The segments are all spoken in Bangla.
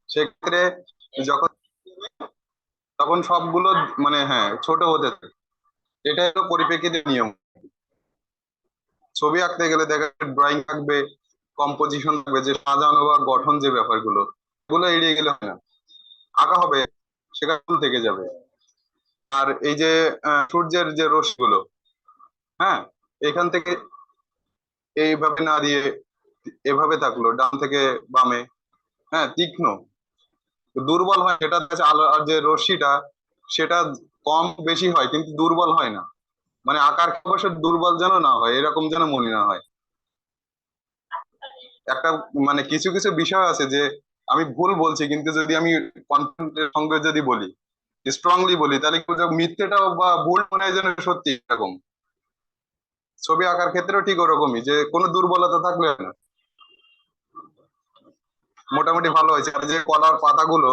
সেক্ষেত্রে যখন তখন সবগুলো মানে হ্যাঁ ছোট হতে থাকে। এটাই হলো পরিপ্রেক্ষিতের নিয়ম। ছবি আঁকতে গেলে দেখা ড্রয়িং থাকবে, কম্পোজিশন থাকবে, যে সাজানো বা গঠন যে ব্যাপারগুলো, এগুলো এড়িয়ে গেলে হয় না। আঁকা হবে, সেখানে ভুল থেকে যাবে। আর এই যে সূর্যের যে রশ্মিগুলো, হ্যাঁ, এখান থেকে এইভাবে না দিয়ে এভাবে থাকলো ডান থেকে বামে, হ্যাঁ, তীক্ষ্ণ, দুর্বল হয় সেটা হচ্ছে আলো, আর যে রশ্মিটা সেটা কম বেশি হয় কিন্তু দুর্বল হয় না। মানে আকার অবশ্য দুর্বল যেন না হয়, এরকম যেন মনে না হয়। একটা মানে কিছু কিছু বিষয় আছে যে আমি ভুল বলছি, কিন্তু যদি আমি কনফিডেন্টের সঙ্গে যদি বলি, স্ট্রংলি বলি, তাহলে কিন্তু মিথ্যেটাও বা ভুল মনে হয় যেন সত্যি এরকম। ছবি আঁকার ক্ষেত্রেও ঠিক ওরকমই, যে কোনো দুর্বলতা থাকলে হয় না। মোটামুটি ভালো হয়েছে। আর যে কলার পাতাগুলো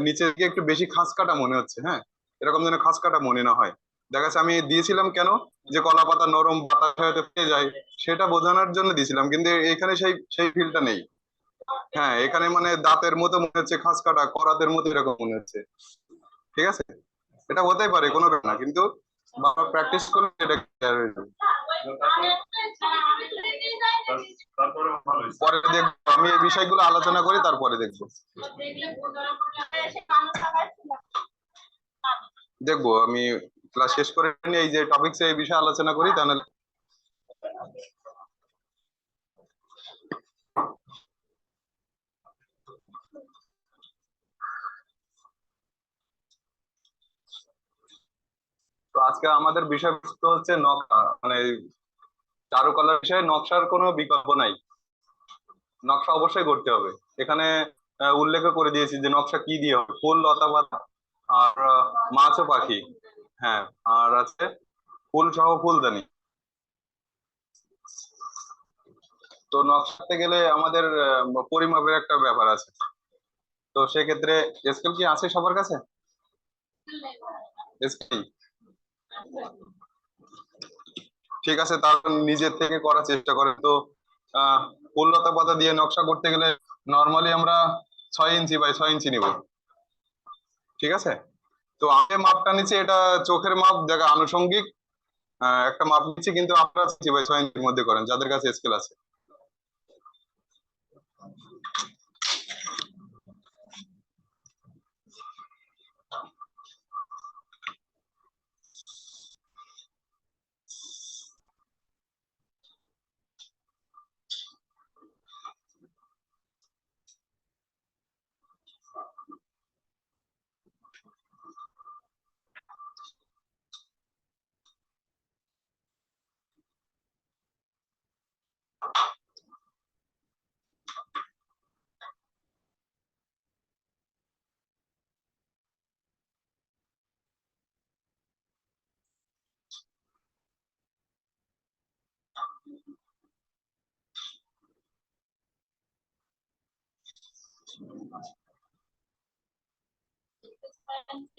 নিচের দিকে একটু বেশি খাস কাটা মনে হচ্ছে, হ্যাঁ, এরকম যেন খাস কাটা মনে না হয়। দেখা যাচ্ছে আমি দিয়েছিলাম কেন, যে কলা পাতা নরম, বাতাসে হয়তো ফেটে যায়, সেটা বোঝানোর জন্য দিয়েছিলাম, কিন্তু এখানে সেই সেই ফিলটা নেই। হ্যাঁ, এখানে মানে দাঁতের মতো মনে হচ্ছে, খাস কাটা করাতের মতো এরকম মনে হচ্ছে। ঠিক আছে, এটা হতেই পারে, কোনো ব্যাপার না, কিন্তু বারবার প্র্যাকটিস করলে এটা clear হয়ে যাবে। পরে দেখবো, আমি এই বিষয়গুলো আলোচনা করি, তারপরে দেখবো। দেখবো আমি ক্লাস শেষ করে নিয়ে এই যে টপিকস এই বিষয়ে আলোচনা করি, তাহলে। তো আজকে আমাদের বিষয়বস্তু হচ্ছে নকশা, মানে চারুকলার বিষয়ে নকশার কোনো বিকল্প নাই, নকশা অবশ্যই করতে হবে। এখানে উল্লেখ করে দিয়েছি যে নকশা কি দিয়ে হবে, ফুল, লতা পাতা, আর মাছ ও পাখি, হ্যাঁ, আর আছে ফুল সহ ফুলদানি। তো নকশাতে গেলে আমাদের পরিমাপের একটা ব্যাপার আছে। তো সেক্ষেত্রে স্কেল কি আছে সবার কাছে? স্কেল, ঠিক আছে, তাহলে নিজের থেকে করার চেষ্টা করেন তো। ফুল লতা পাতা দিয়ে নকশা করতে গেলে নর্মালি আমরা 6 ইঞ্চি বাই 6 ইঞ্চি নিব। ঠিক আছে, তো আমি মাপটা নিচ্ছি, এটা চোখের মাপ দেখা আনুষঙ্গিক একটা মাপ নিচ্ছি, কিন্তু আপনারা 6 ইঞ্চি বাই 6 ইঞ্চির মধ্যে করেন যাদের কাছে স্কেল আছে।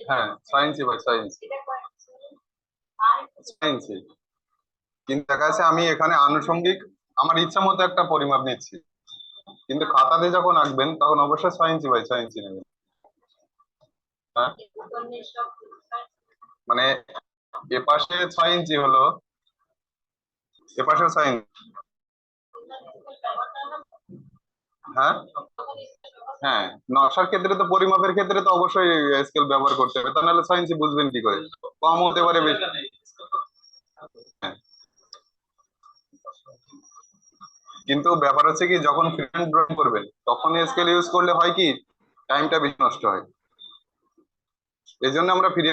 হ্যাঁ, 6 ইঞ্চি বাই 6 ইঞ্চি, 6 ইঞ্চি। কিন্তু দেখা যাচ্ছে আমি এখানে আনুষঙ্গিক আমার ইচ্ছা মতো একটা পরিমাপ নিচ্ছি, কিন্তু খাতাতে যখন আঁকবেন তখন অবশ্যই 6 ইঞ্চি বাই 6 ইঞ্চি নেবেন। হ্যাঁ, মানে এপাশে 6 ইঞ্চি হলো, এপাশে 6 ইঞ্চি। হ্যাঁ, হ্যাঁ, নকশার ক্ষেত্রে তো পরিমাপের ক্ষেত্রে তো অবশ্যই স্কেল ব্যবহার করতে হবে, তা নাহলে 6 ইঞ্চি বুঝবেন কি করে? কম হতে পারে, বেশি। হ্যাঁ, কিন্তু ব্যাপার হচ্ছে কি, যখন ফ্রি হ্যান্ড ড্রয়িং করবেন তখন স্কেল ইউজ করলে হয় কি, টাইমটা বেশি নষ্ট হয়। এই জন্য আমরা ফ্রি।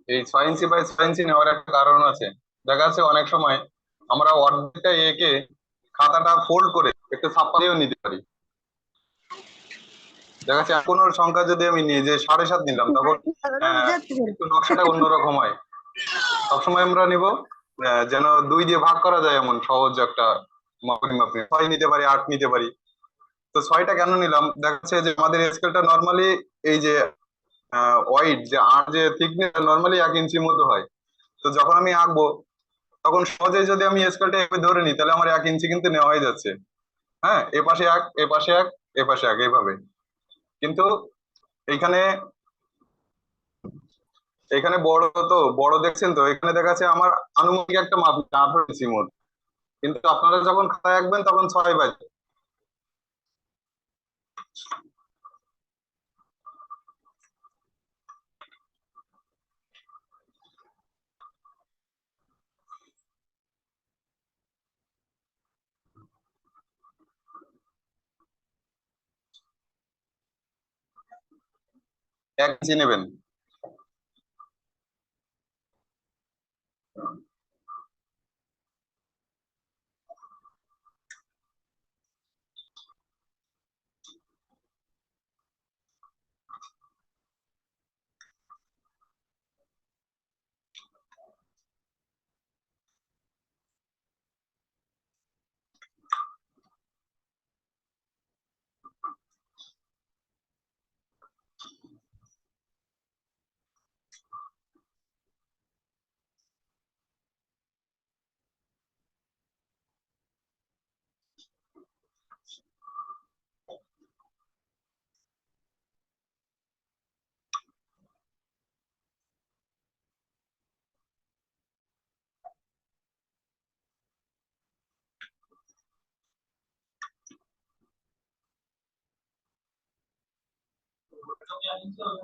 এই 6 ইঞ্চি বাই 6 ইঞ্চি নেওয়ার একটা কারণ আছে। দেখা যাচ্ছে অনেক সময় আমরা অর্ধেকটা এঁকে খাতাটা ফোল্ড করে একটু ছাপাইও নিতে পারি। দেখা যাচ্ছে কোনো সংখ্যা যদি আমি নিই যে 7.5 নিলাম, তখন একটু নকশাটা অন্যরকম হয়। সবসময় আমরা নিব যেন 2 দিয়ে ভাগ করা যায় এমন সহজ একটা পরিমাপ নিই। 6 নিতে পারি, 8 নিতে পারি। তো 6টা কেন নিলাম, দেখা যাচ্ছে যে আমাদের স্কেলটা নর্মালি এই যে ওয়াইড যে আর যে থিকনেস নর্মালি 1 ইঞ্চির মতো হয়। তো যখন আমি আঁকবো তখন সহজে যদি আমি স্কেলটা এভাবে ধরে নিই, তাহলে আমার 1 ইঞ্চি কিন্তু নেওয়াই যাচ্ছে। হ্যাঁ, এ পাশে এক, এ পাশে এক, এ পাশে এক, এইভাবে। কিন্তু এইখানে এখানে বড়, তো বড় দেখছেন তো, এখানে দেখা যাচ্ছে আমার আনুমানিক একটা মাপ 18 ইঞ্চি মোট, কিন্তু আপনারা যখন খাতায় আঁকবেন তখন 6 বাজে। এক ইঞ্চি নেবেন।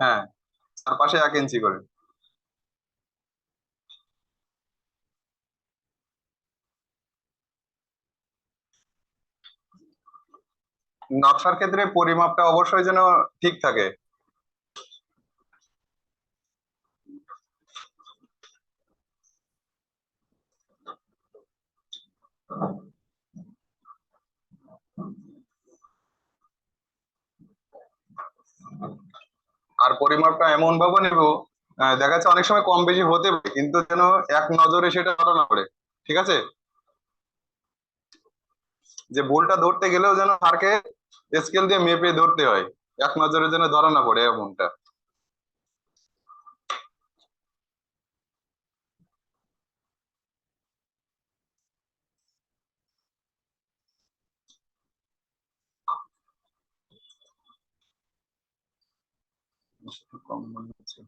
হ্যাঁ, তার পাশে 1 ইঞ্চি করে। নকশার ক্ষেত্রে পরিমাপটা অবশ্যই যেন ঠিক থাকে। আর পরিমাপটা এমন ভাবে নেব, দেখা যাচ্ছে অনেক সময় কম বেশি হতে পারে, কিন্তু যেন এক নজরে সেটা ধরা না পড়ে। ঠিক আছে, যে ভুলটা ধরতে গেলেও যেন স্যারকে স্কেল দিয়ে মেপে ধরতে হয়, এক নজরে যেন ধরা না পড়ে এমনটা। কম মনে হচ্ছে।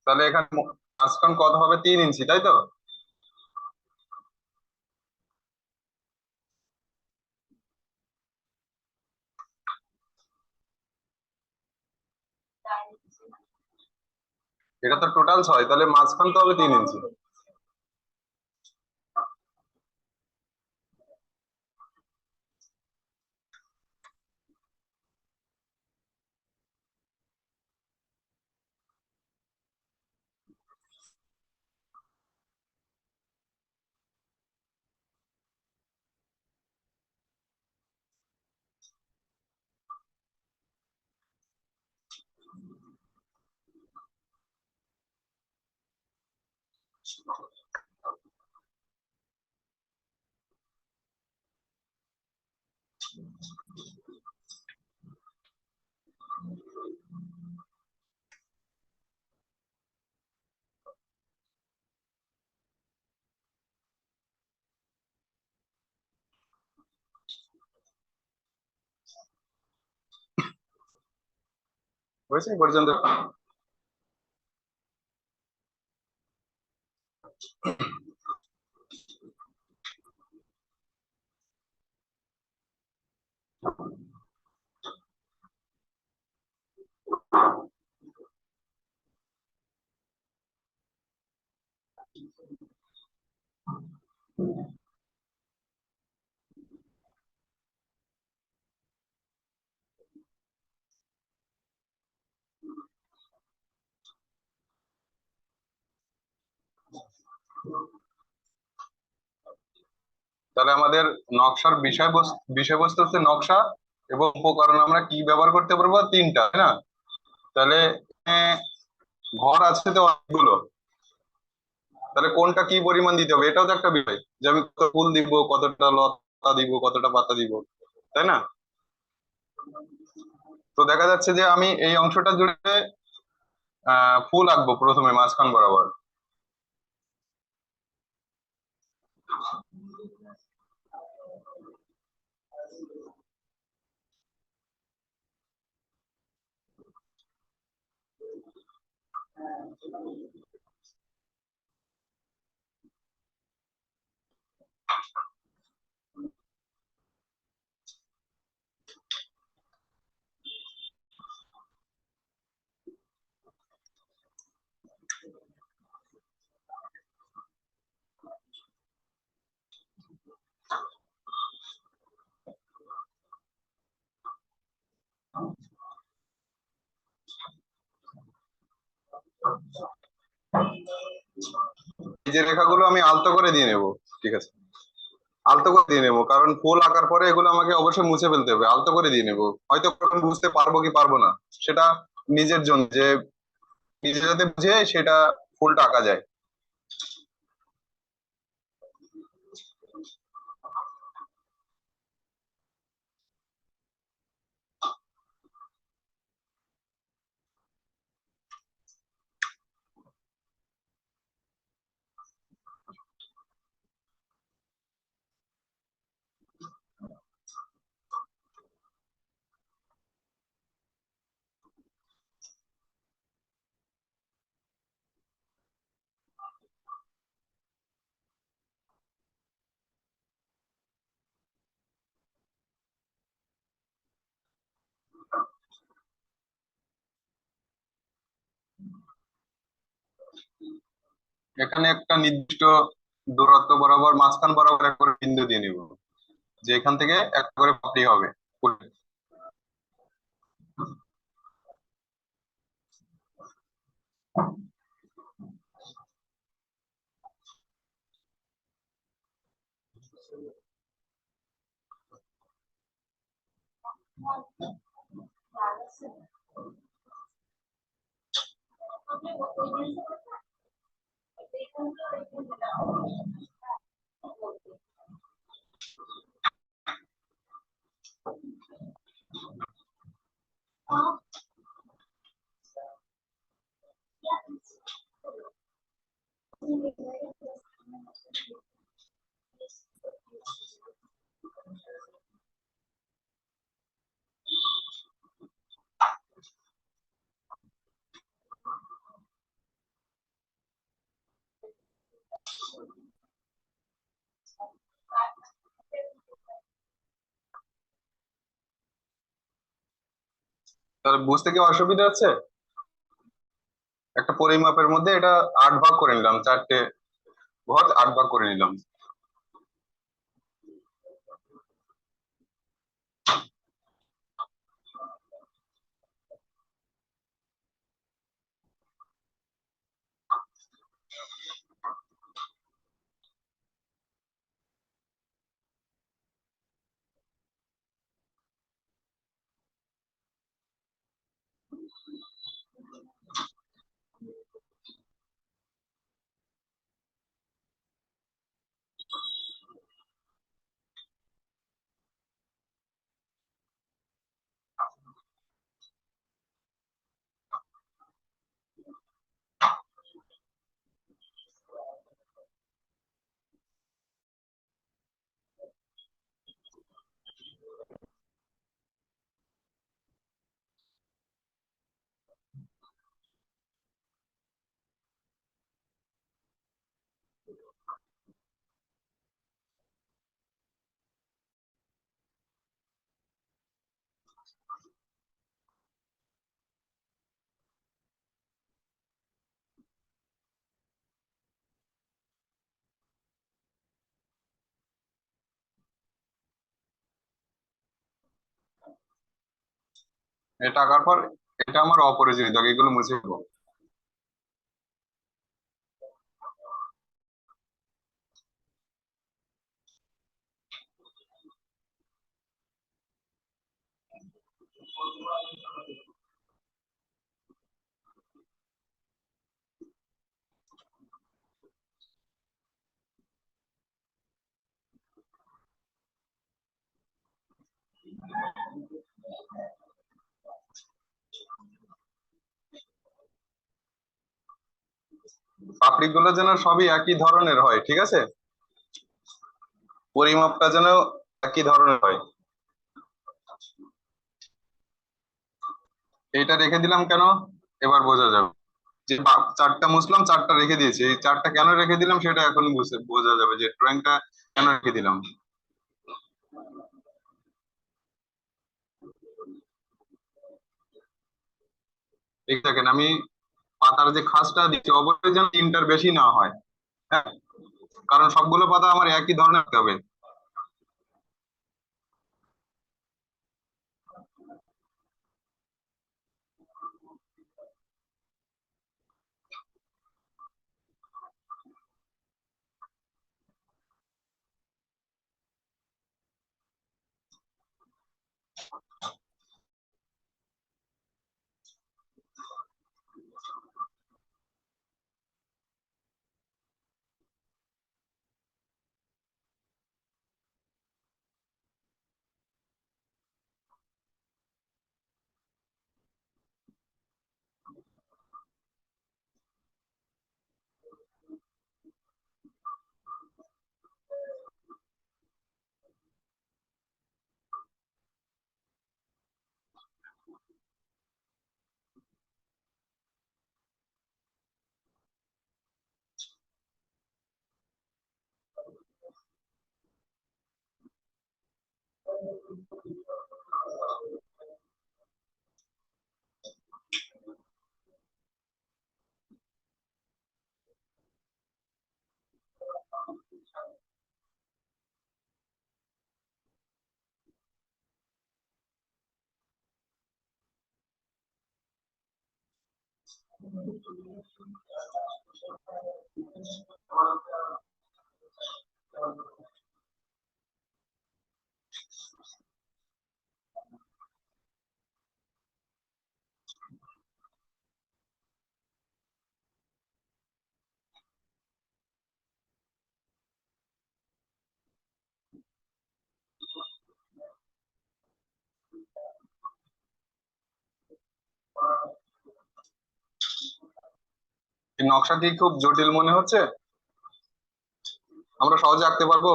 তাহলে এখানে মাঝখান কত হবে, 3 ইঞ্চি, তাই তো? এটা তো টোটাল 6, তাহলে মাঝখান তো হবে 3 ইঞ্চি। হয়েছে এই পর্যন্ত? তাহলে আমাদের নকশার বিষয়বস্তু হচ্ছে নকশা, এবং উপকরণ আমরা কি ব্যবহার করতে পারবো? 3টা, তাই না? তাহলে আহ, ঘর আছে তো অনেকগুলো, তাহলে কোনটা কি পরিমাণ দিতে হবে এটাও তো একটা বিষয়, যে আমি কত ফুল দিব, কতটা লতা দিব, কতটা পাতা দিব, তাই না? তো দেখা যাচ্ছে যে আমি এই অংশটা জুড়ে ফুল আঁকবো প্রথমে মাঝখান বরাবর। এই যে রেখাগুলো আমি আলতো করে দিয়ে নেব, ঠিক আছে? আলতো করে দিয়ে নেবো, কারণ ফুল আঁকার পরে এগুলো আমাকে অবশ্যই মুছে ফেলতে হবে, আলতো করে দিয়ে নেবো। হয়তো কখন বুঝতে পারবো কি পারবো না, সেটা নিজের জন্য, যে নিজে যাতে বুঝে সেটা ফুলটা আঁকা যায়। এখানে একটা নির্দিষ্ট দূরত্ব বরাবর, মাঝখান বরাবর এক করে বিন্দু দিয়ে নিব, যে এখান থেকে এক করে পাপড়ি হবে ফুলের। তাহলে বুঝতে কি অসুবিধা হচ্ছে? একটা পরিমাপের মধ্যে এটা 8 ভাগ করে নিলাম, 4টে ঘর 8 ভাগ করে নিলাম। এটা আঁকার পর এটা আমার অপরিচিত দাগ, এগুলো মুছে দেবো। পাপড়ি গুলো যেন সবই একই ধরনের হয়, ঠিক আছে? পরিমাপটা যেন একই ধরনের হয়। এইটা রেখে দিলাম কেন, এবার বোঝা যাবে। যে 4টা মুছলাম, 4টা রেখে দিয়েছি, এই 4টা কেন রেখে দিলাম সেটা এখন বোঝা যাবে যে ড্রয়িংটা কেন রেখে দিলাম। এই দেখেন, আমি পাতার যে খাঁজটা দিচ্ছি অবশ্যই যেন 3টার বেশি না হয়। হ্যাঁ, কারণ সবগুলো পাতা আমার একই ধরনের হতে হবে। এই নকশা কি খুব জটিল মনে হচ্ছে? আমরা সহজে আঁকতে পারবো?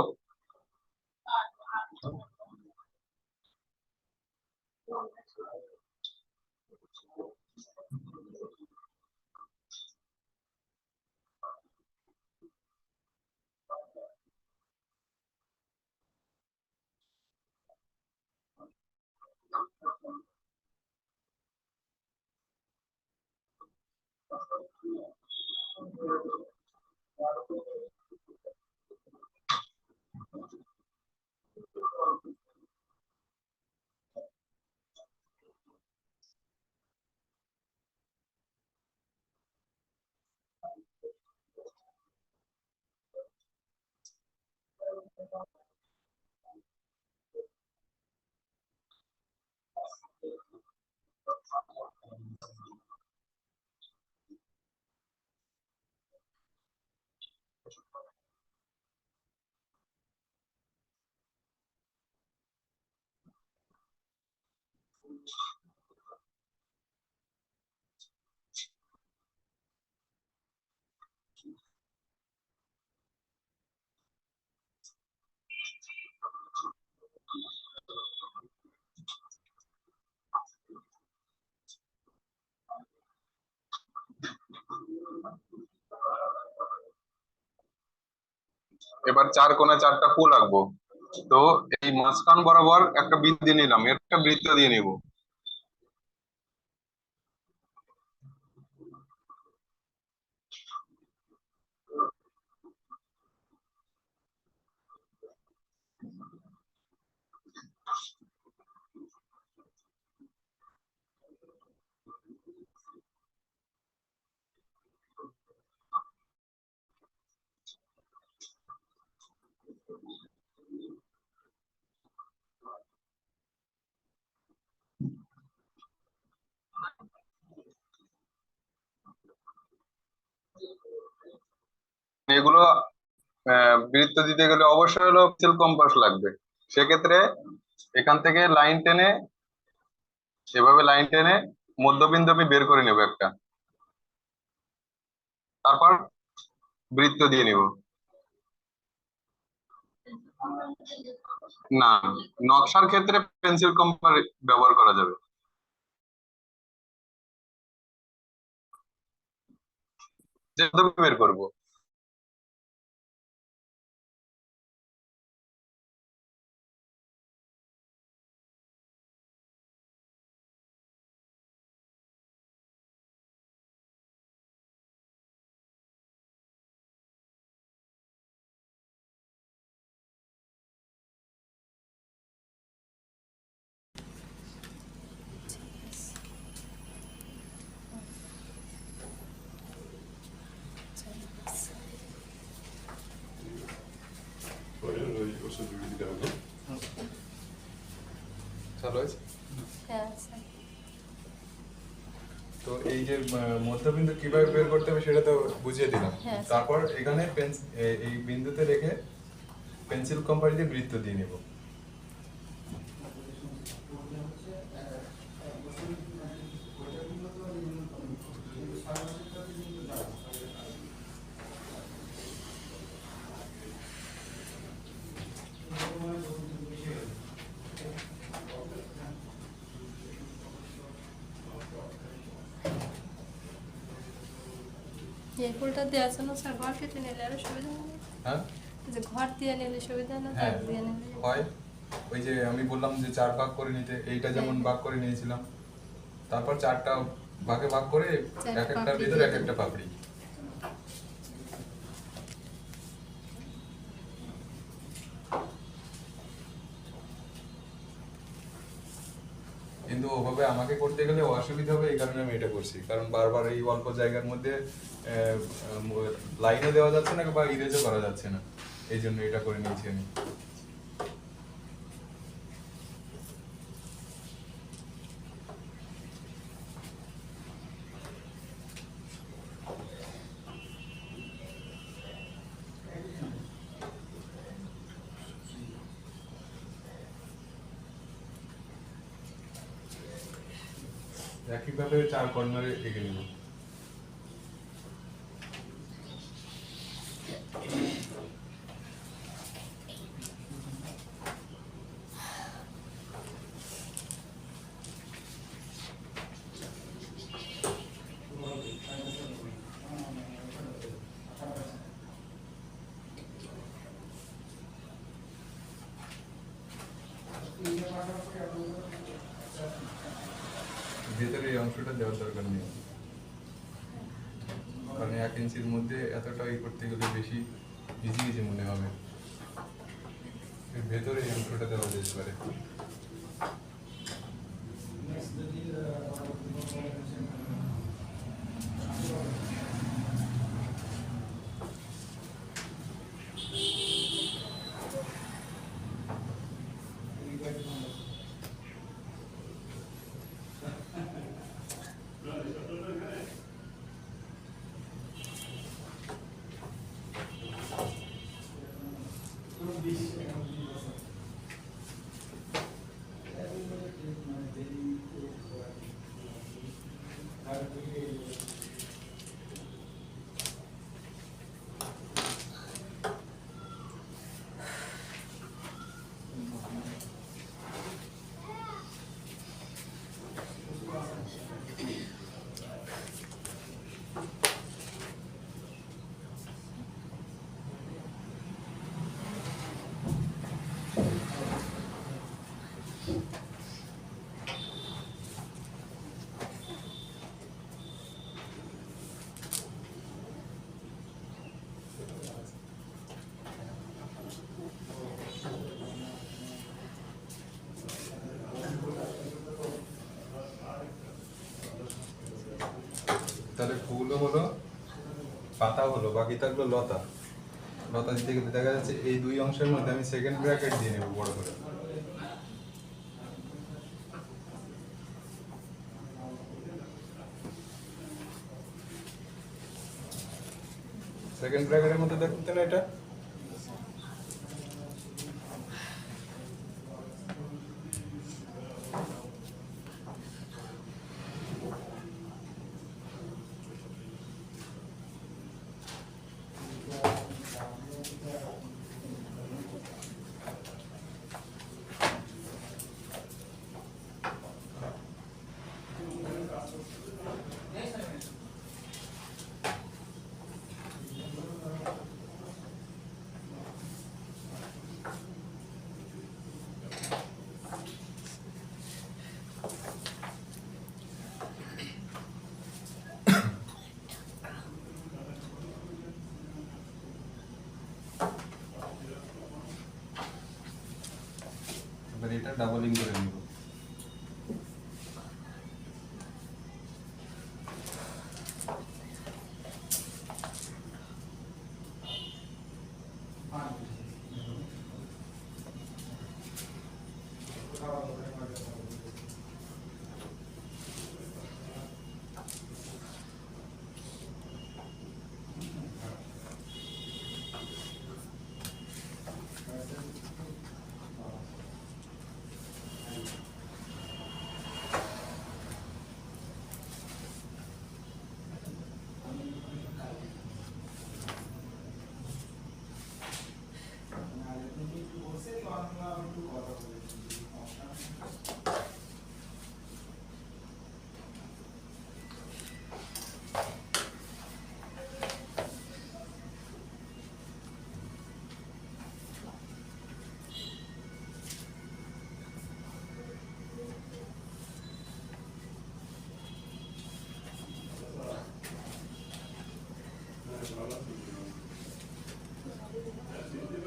এবার চার কোণে চারটা ফুল আঁকবো। তো এই মাঝখান বরাবর একটা বৃত্ত দিয়ে নিলাম, একটা বৃত্ত দিয়ে নিব। এগুলো বৃত্ত দিতে গেলে অবশ্যই হলো পেন্সিল কম্পাস লাগবে। সেক্ষেত্রে এখান থেকে লাইন টেনে, এভাবে লাইন টেনে মধ্যবিন্দু আমি বের করে নেব একটা, তারপর বৃত্ত দিয়ে নিব। না, নকশার ক্ষেত্রে পেন্সিল কম্পাস ব্যবহার করা যাবে। যেভাবে বের করব। ভালো হয়েছে। হ্যাঁ স্যার। তো এই যে মধ্যবিন্দু কিভাবে বের করতে হবে সেটা তো বুঝিয়ে দিলাম। হ্যাঁ। তারপর এখানে এই বিন্দুতে রেখে পেন্সিল কম্পাস দিয়ে বৃত্ত দিয়ে নেব। এই ফুলটা দেওয়ার জন্য স্যার ঘর কেটে নিলে আরো সুবিধা হবে। হ্যাঁ, যে ঘর দিয়ে নিলে সুবিধা না, হ্যাঁ দাগ দিয়ে নিলে হয়। ওই যে আমি বললাম যে 4 ভাগ করে নিতে, এইটা যেমন ভাগ করে নিয়েছিলাম, তারপর 4টা ভাগে ভাগ করে এক একটার ভিতরে এক একটা পাপড়ি। কিন্তু ওভাবে আমাকে করতে গেলে অসুবিধা হবে, এই কারণে আমি এটা করছি, কারণ বারবার এই অল্প জায়গার মধ্যে লাইনও দেওয়া যাচ্ছে না বা ইরেজও করা যাচ্ছে না, এই জন্য এটা করে নিয়েছি আমি। একইভাবে 4 কর্নারে এঁকে নেব। ভেতরে এই অংশটা দেওয়ার দরকার নেই, কারণ 1 ইঞ্চির মধ্যে এতটা করতে গেলে বেশি ভিজি ভিজি মনে হবে। ভেতরে এই অংশটা দেওয়া যেতে পারে। ফুলও হলো, পাতা হলো, বাকি থাকলো লতা। লতা দিতে গেলে দেখা যাচ্ছে এই দুই অংশের মধ্যে আমি সেকেন্ড ব্র্যাকেট দিয়ে নেবো বড় করে। সেকেন্ড ব্র্যাকেটের মধ্যে দেখতে না এটা, এবার এটা ডাবলিং করে নেব।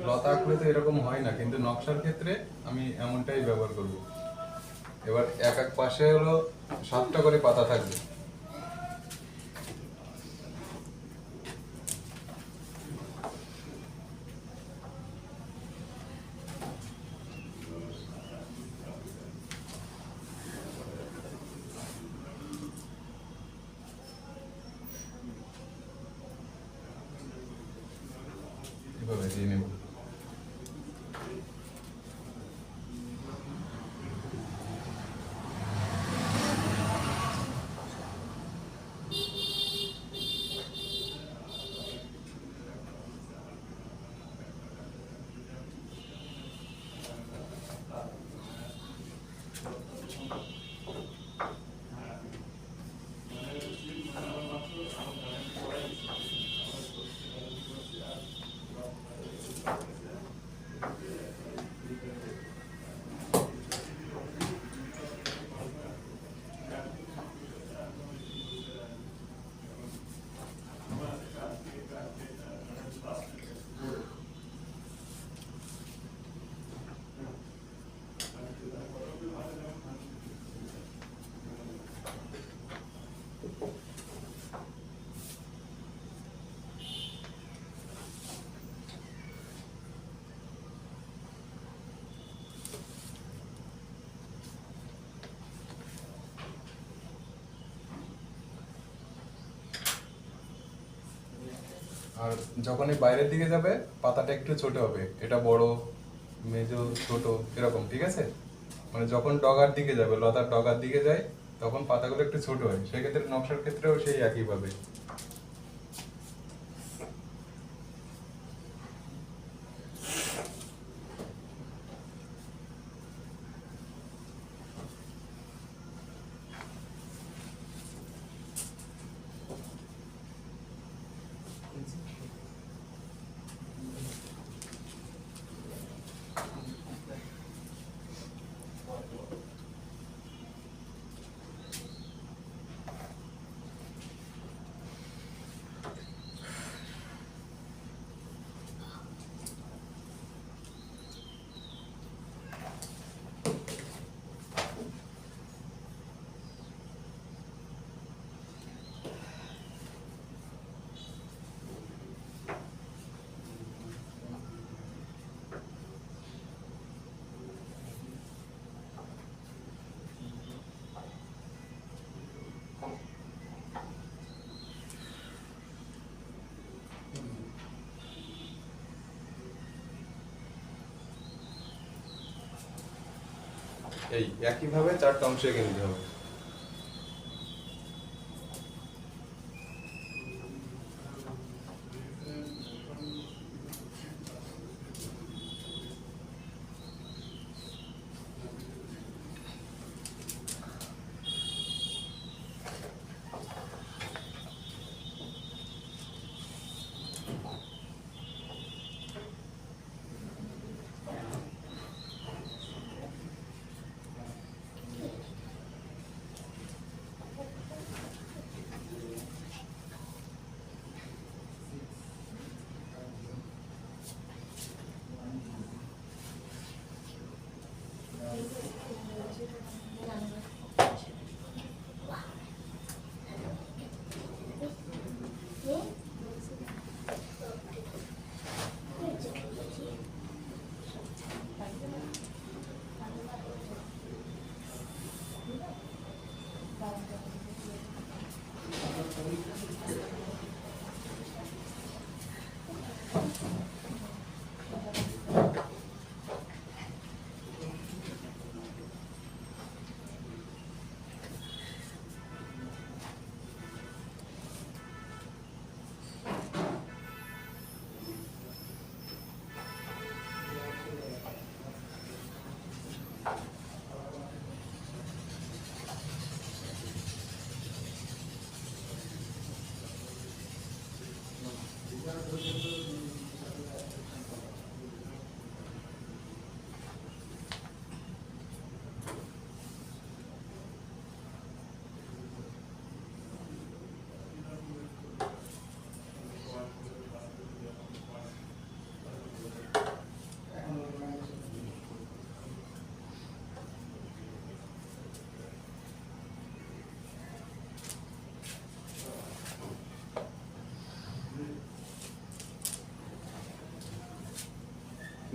লতা আঁকলে তো এরকম হয় না, কিন্তু নকশার ক্ষেত্রে আমি এমনটাই ব্যবহার করব। এবার এক এক পাশে হলো 7টা করে পাতা থাকবে। এভাবে দিয়ে নেব। আর যখনই বাইরের দিকে যাবে পাতাটা একটু ছোট হবে, এটা বড়, মেজো, ছোট এরকম, ঠিক আছে? মানে যখন ডগার দিকে যাবে, লতার ডগার দিকে যায়, তখন পাতাগুলো একটু ছোট হয়। সেক্ষেত্রে নকশার ক্ষেত্রেও সেই একইভাবে। এই একইভাবে 4টা অংশ এঁকে নিতে হবে।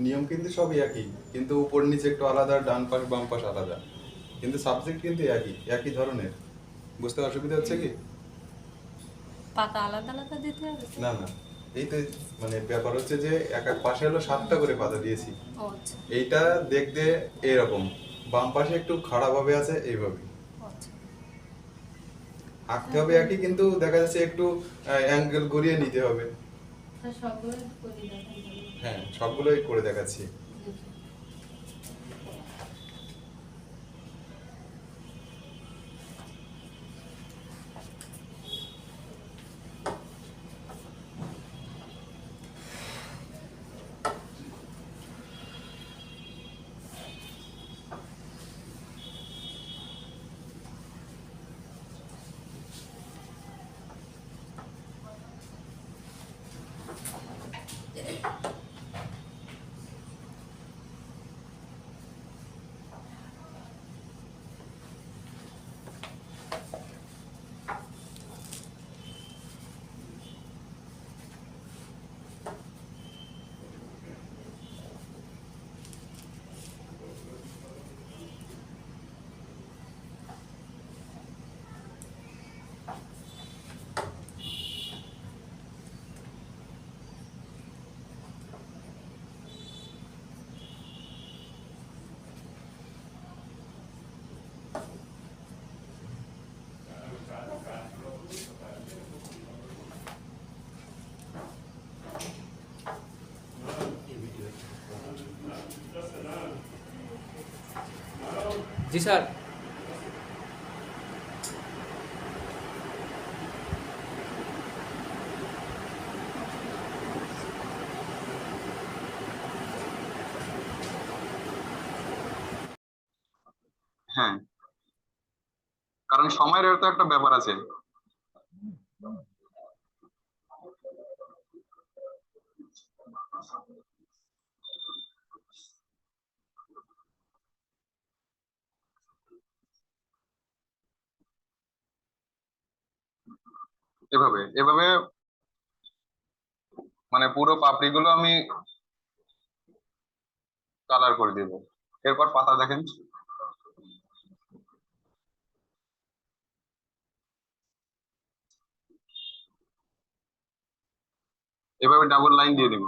নিয়ম কিন্তু সবই একই, কিন্তু উপর নিচে একটু আলাদা, ডান পাশ বাম পাশ আলাদা, কিন্তু সাবজেক্ট কিন্তু একই, একই ধরনের। বুঝতে অসুবিধা হচ্ছে কি? পাতা আলাদা আলাদা দিতে হবে? না না, এই তো মানে ব্যাপার হচ্ছে যে এক এক পাশে হলো 7টা করে পাতা দিয়েছি। ও আচ্ছা এইটা দেখতে এরকম, বাম পাশে একটু খাড়া ভাবে আছে এইভাবে। আচ্ছা। আঁকতে হবে একই, কিন্তু দেখা যাচ্ছে একটু অ্যাঙ্গেল ঘুরিয়ে নিতে হবে। সবগুলো করে দেখাই যাবে। হ্যাঁ, সবগুলোই করে দেখাচ্ছি। जी सर। হ্যাঁ, কারণ সময়ের তো একটা ব্যাপার আছে। এভাবে এভাবে মানে পুরো পাপড়িগুলো আমি কালার করে দিব। এরপর পাতা দেখেন, এভাবে ডাবল লাইন দিয়ে দিব।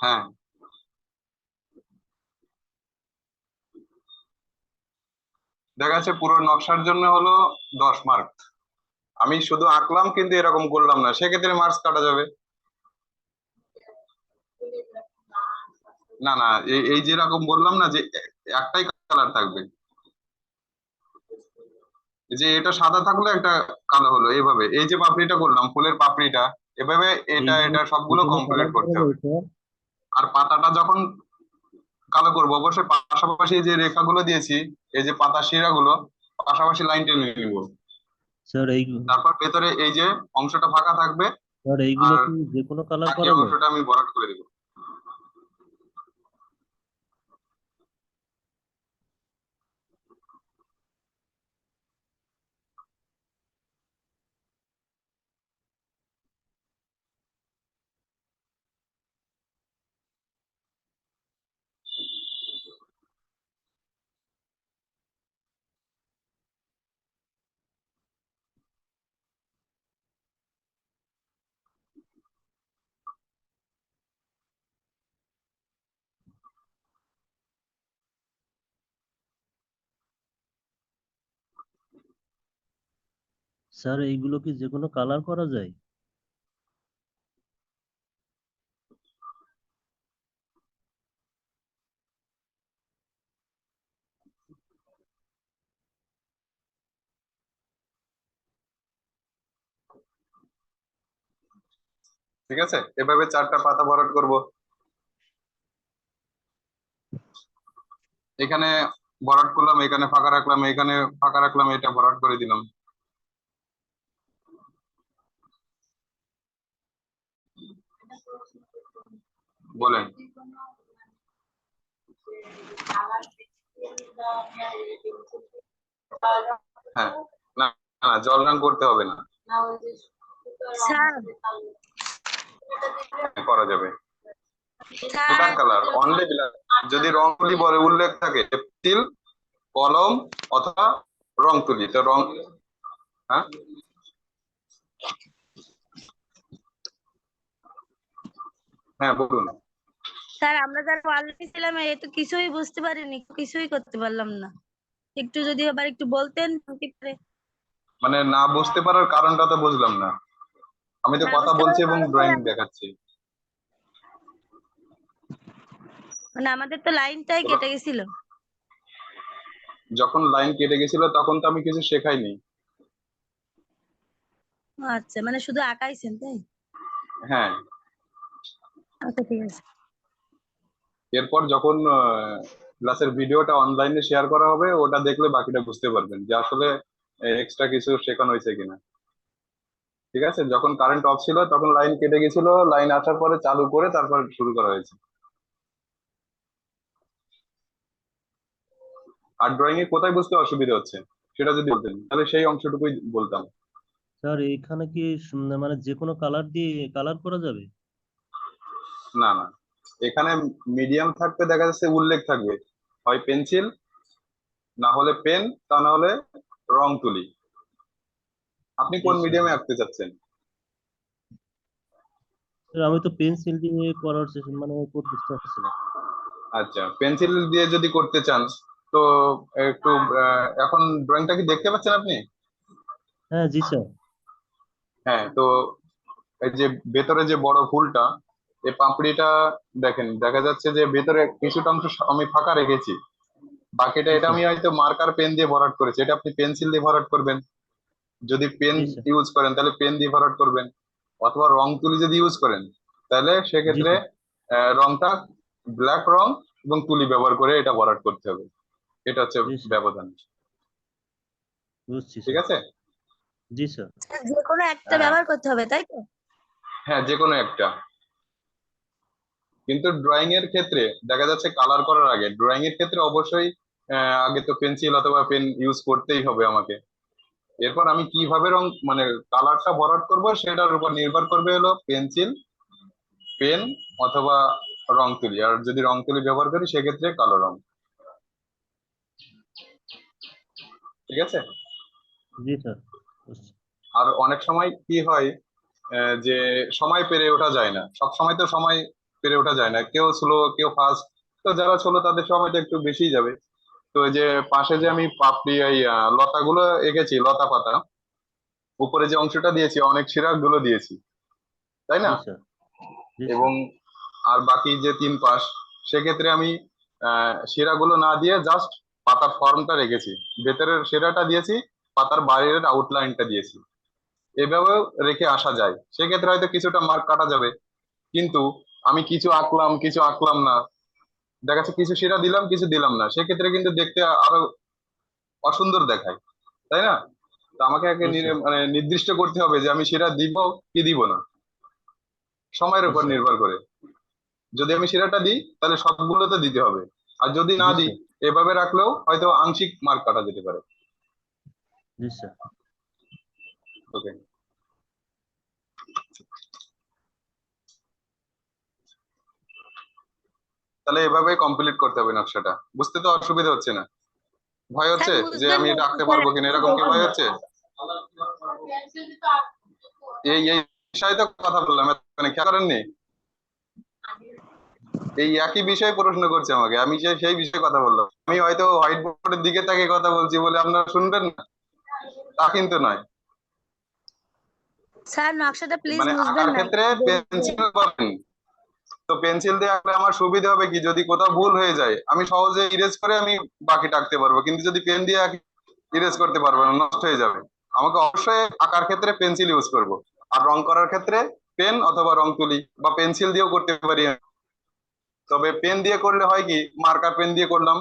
হ্যাঁ, দেখা যাচ্ছে পুরো নকশার জন্য হলো 10 মার্ক। আমি শুধু আঁকলাম কিন্তু এরকম করলাম না, সেক্ষেত্রে মার্কস কাটা যাবে। না না, এই যেরকম বললাম না যে একটাই কালার থাকবে, যে এটা সাদা থাকলে একটা কালো হলো, এইভাবে এই যে পাপড়িটা করলাম ফুলের পাপড়িটা, এভাবে এটা এইগুলো এটা যে সবগুলো কোনো কমপ্লিট কালার করা করতে হবে। যায় স্যার? আর পাতাটা যখন কালো করবো অবশ্যই পাশাপাশি যে রেখাগুলো দিয়েছি, এই যে পাতা শিরাগুলো পাশাপাশি লাইন টেনে নিব। স্যার তারপর ভেতরে এই যে অংশটা ফাঁকা থাকবে, স্যার এইগুলো আর কি যে কোনো কালার বাকি করা যায়? অংশটা আমি ভরাট করে দেবো। স্যার এইগুলো কি যে কোনো কালার করা যায়? ঠিক আছে, এভাবে 4টা পাতা ভরাট করব। এখানে ভরাট করলাম, এখানে ফাঁকা রাখলাম, এখানে ফাঁকা রাখলাম, এটা ভরাট করে দিলাম। বলেন। হ্যাঁ, না না, জল রং করতে হবে না, স্যার করা যাবে sir black colour only black. যদি রং তুলি বলে উল্লেখ থাকে পেন্সিল, কলম অথবা রং তুলি, তো রং। হ্যাঁ, হ্যাঁ বলুন। স্যার আমরা যারা অলরেডি ছিলাম এ তো কিছুই বুঝতে পারিনি, কিছুই করতে পারলাম না। একটু যদি আবার একটু বলতেন কি করে। মানে না বুঝতে পারার কারণটা তো বুঝলাম না, আমি তো না কথা বুঝতে বলছি পারার এবং কারণ ড্রয়িং স্যার দেখাচ্ছি। মানে আমাদের তো লাইনটাই কেটে গেছিল। যখন লাইন কেটে গেছিল তখন তো আমি কিছু শেখাইনি। আচ্ছা মানে শুধু আঁকাইছেন তাই? হ্যাঁ, আচ্ছা ঠিক আছে। এরপর যখন ক্লাসের ভিডিওটা অনলাইনে শেয়ার করা হবে, ওটা দেখলে বাকিটা বুঝতে পারবেন যে আসলে এক্সট্রা কিছু শেখানো হয়েছে কিনা। ঠিক আছে, যখন কারেন্ট অফ ছিল তখন লাইন কেটে গেছিল, লাইন আসার পরে চালু করে তারপর শুরু করা হয়েছে। আর ড্রয়িং এ কোথায় বুঝতে অসুবিধা হচ্ছে সেটা যদি বলতেন তাহলে সেই অংশটুকুই বলতাম। স্যার এইখানে কি মানে যে কোনো কালার দিয়ে কালার করা যাবে? না না, এখানে মিডিয়াম থাকবে, দেখা যাচ্ছে উল্লেখ থাকবে হয় পেন্সিল, না হলে পেন, তা না হলে রং তুলি। আপনি জি কোন স্যার। মিডিয়ামে আঁকতে চাচ্ছেন? স্যার আমি তো পেন্সিল দিয়ে করার মানে করতে চাচ্ছিলাম। আচ্ছা, পেন্সিল দিয়ে যদি করতে চান তো একটু এখন ড্রয়িংটা কি দেখতে পাচ্ছেন আপনি? হ্যাঁ জি স্যার। হ্যাঁ, তো এই যে ভেতরে যে বড় ফুলটা, এই পাপড়িটা দেখেন, দেখা যাচ্ছে যে ভেতরে কিছুটা অংশ আমি ফাঁকা রেখেছি, বাকিটা জি এটা স্যার। আমি হয়তো মার্কার পেন দিয়ে ভরাট করেছি, এটা আপনি পেন্সিল দিয়ে ভরাট করবেন। যদি পেন জি স্যার। ইউজ করেন তাহলে পেন দিয়ে ভরাট করবেন, অথবা রং তুলি যদি ইউজ করেন তাহলে জি সেক্ষেত্রে স্যার। রংটা ব্ল্যাক রং এবং তুলি ব্যবহার করে এটা ভরাট করতে হবে। এটা হচ্ছে জি স্যার। ব্যবধান। বুঝছি ঠিক স্যার। আছে। জি স্যার। স্যার, যে কোনো একটা হ্যাঁ, ব্যবহার করতে হবে তাই তো? হ্যাঁ যে কোনো একটা। কিন্তু ড্রয়িং এর ক্ষেত্রে দেখা যাচ্ছে কালার করার আগে ড্রয়িং এর ক্ষেত্রে অবশ্যই আগে তো পেন্সিল অথবা পেন ইউজ করতেই হবে আমাকে। এরপর আমি কিভাবে রং মানে কালারটা ভরাট করব সেটার উপর নির্ভর করবে হলো পেন্সিল, পেন অথবা রং তুলি। আর যদি রং তুলি ব্যবহার করি সেক্ষেত্রে কালো রং। ঠিক আছে। জি স্যার। বুঝছি। আর অনেক সময় কি হয়, যে সময় পেরে ওঠা যায় না, সব সময় তো সময় পেরে ওঠা যায় না, কেউ স্লো কেউ ফাস্ট। তো যারা স্লো তাদের সময়টা একটু বেশি যাবে। তো এই যে পাশে যে আমি পাপড়ি এই লতাগুলো এঁকেছি, লতা পাতা, উপরে যে অংশটা দিয়েছি অনেক শিরা গুলো দিয়েছি, তাই না? জি স্যার, জি এবং স্যার। আর বাকি যে তিন পাশ, সেক্ষেত্রে আমি শিরাগুলো না দিয়ে জাস্ট পাতার ফর্মটা রেখেছি, ভেতরের শিরাটা দিয়েছি, পাতার বাইরের আউটলাইনটা দিয়েছি। এভাবেও রেখে আসা যায়, সেক্ষেত্রে হয়তো কিছুটা মার্ক কাটা যাবে। কিন্তু আমি কিছু আঁকলাম কিছু আঁকলাম না, দেখা যাচ্ছে কিছু শিরা দিলাম কিছু দিলাম না, সেক্ষেত্রে কিন্তু দেখতে আরো অসুন্দর দেখায়, তাই না? তো আমাকে আগে জি স্যার, মানে নির্দিষ্ট করতে হবে যে আমি শিরা দিব কি দিব না, সময়ের জি উপর স্যার, নির্ভর করে। যদি আমি শিরাটা দিই তাহলে সবগুলোতে দিতে হবে, আর যদি না জি দিই স্যার, এভাবে রাখলেও হয়তো আংশিক মার্ক কাটা যেতে পারে। জি স্যার। ওকে, তাহলে এভাবে কমপ্লিট করতে হবে নকশাটা। বুঝতে তো অসুবিধা হচ্ছে না? ভয় স্যার হচ্ছে যে বুঝতে আমি এটা পারছি আঁকতে স্যার, পারবো কিনা, এরকম কি ভয় হচ্ছে? এই এই বিষয়ে তো কথা বললাম, মানে খেয়াল করেননি? এই একই বিষয়ে প্রশ্ন করছে আমাকে, আমি সেই বিষয়ে কথা বললাম। আমি হয়তো হোয়াইট বোর্ডের দিকে তাকে কথা বলছি বলে আপনারা শুনবেন না, তা কিন্তু নয়। স্যার নকশাটা প্লিজ মানে বুঝবেন আঁকার না ক্ষেত্রে কি বলছি। পেন্সিল পাবেন, তো পেন্সিল দিয়ে আঁকলে আমার সুবিধা হবে কি, যদি কোথাও ভুল হয়ে যায় আমি সহজে ইরেজ করে আমি বাকিটা আঁকতে পারবো, কিন্তু যদি পেন দিয়ে আঁকি ইরেজ করতে পারবো না, নষ্ট হয়ে যাবে। আমাকে অবশ্যই আঁকার ক্ষেত্রে পেন্সিল ইউজ করব, আর রং করার ক্ষেত্রে পেন অথবা রং তুলি বা পেন্সিল দিয়েও করতে পারি। তবে পেন দিয়ে করলে হয় কি, মার্কার পেন দিয়ে করলাম,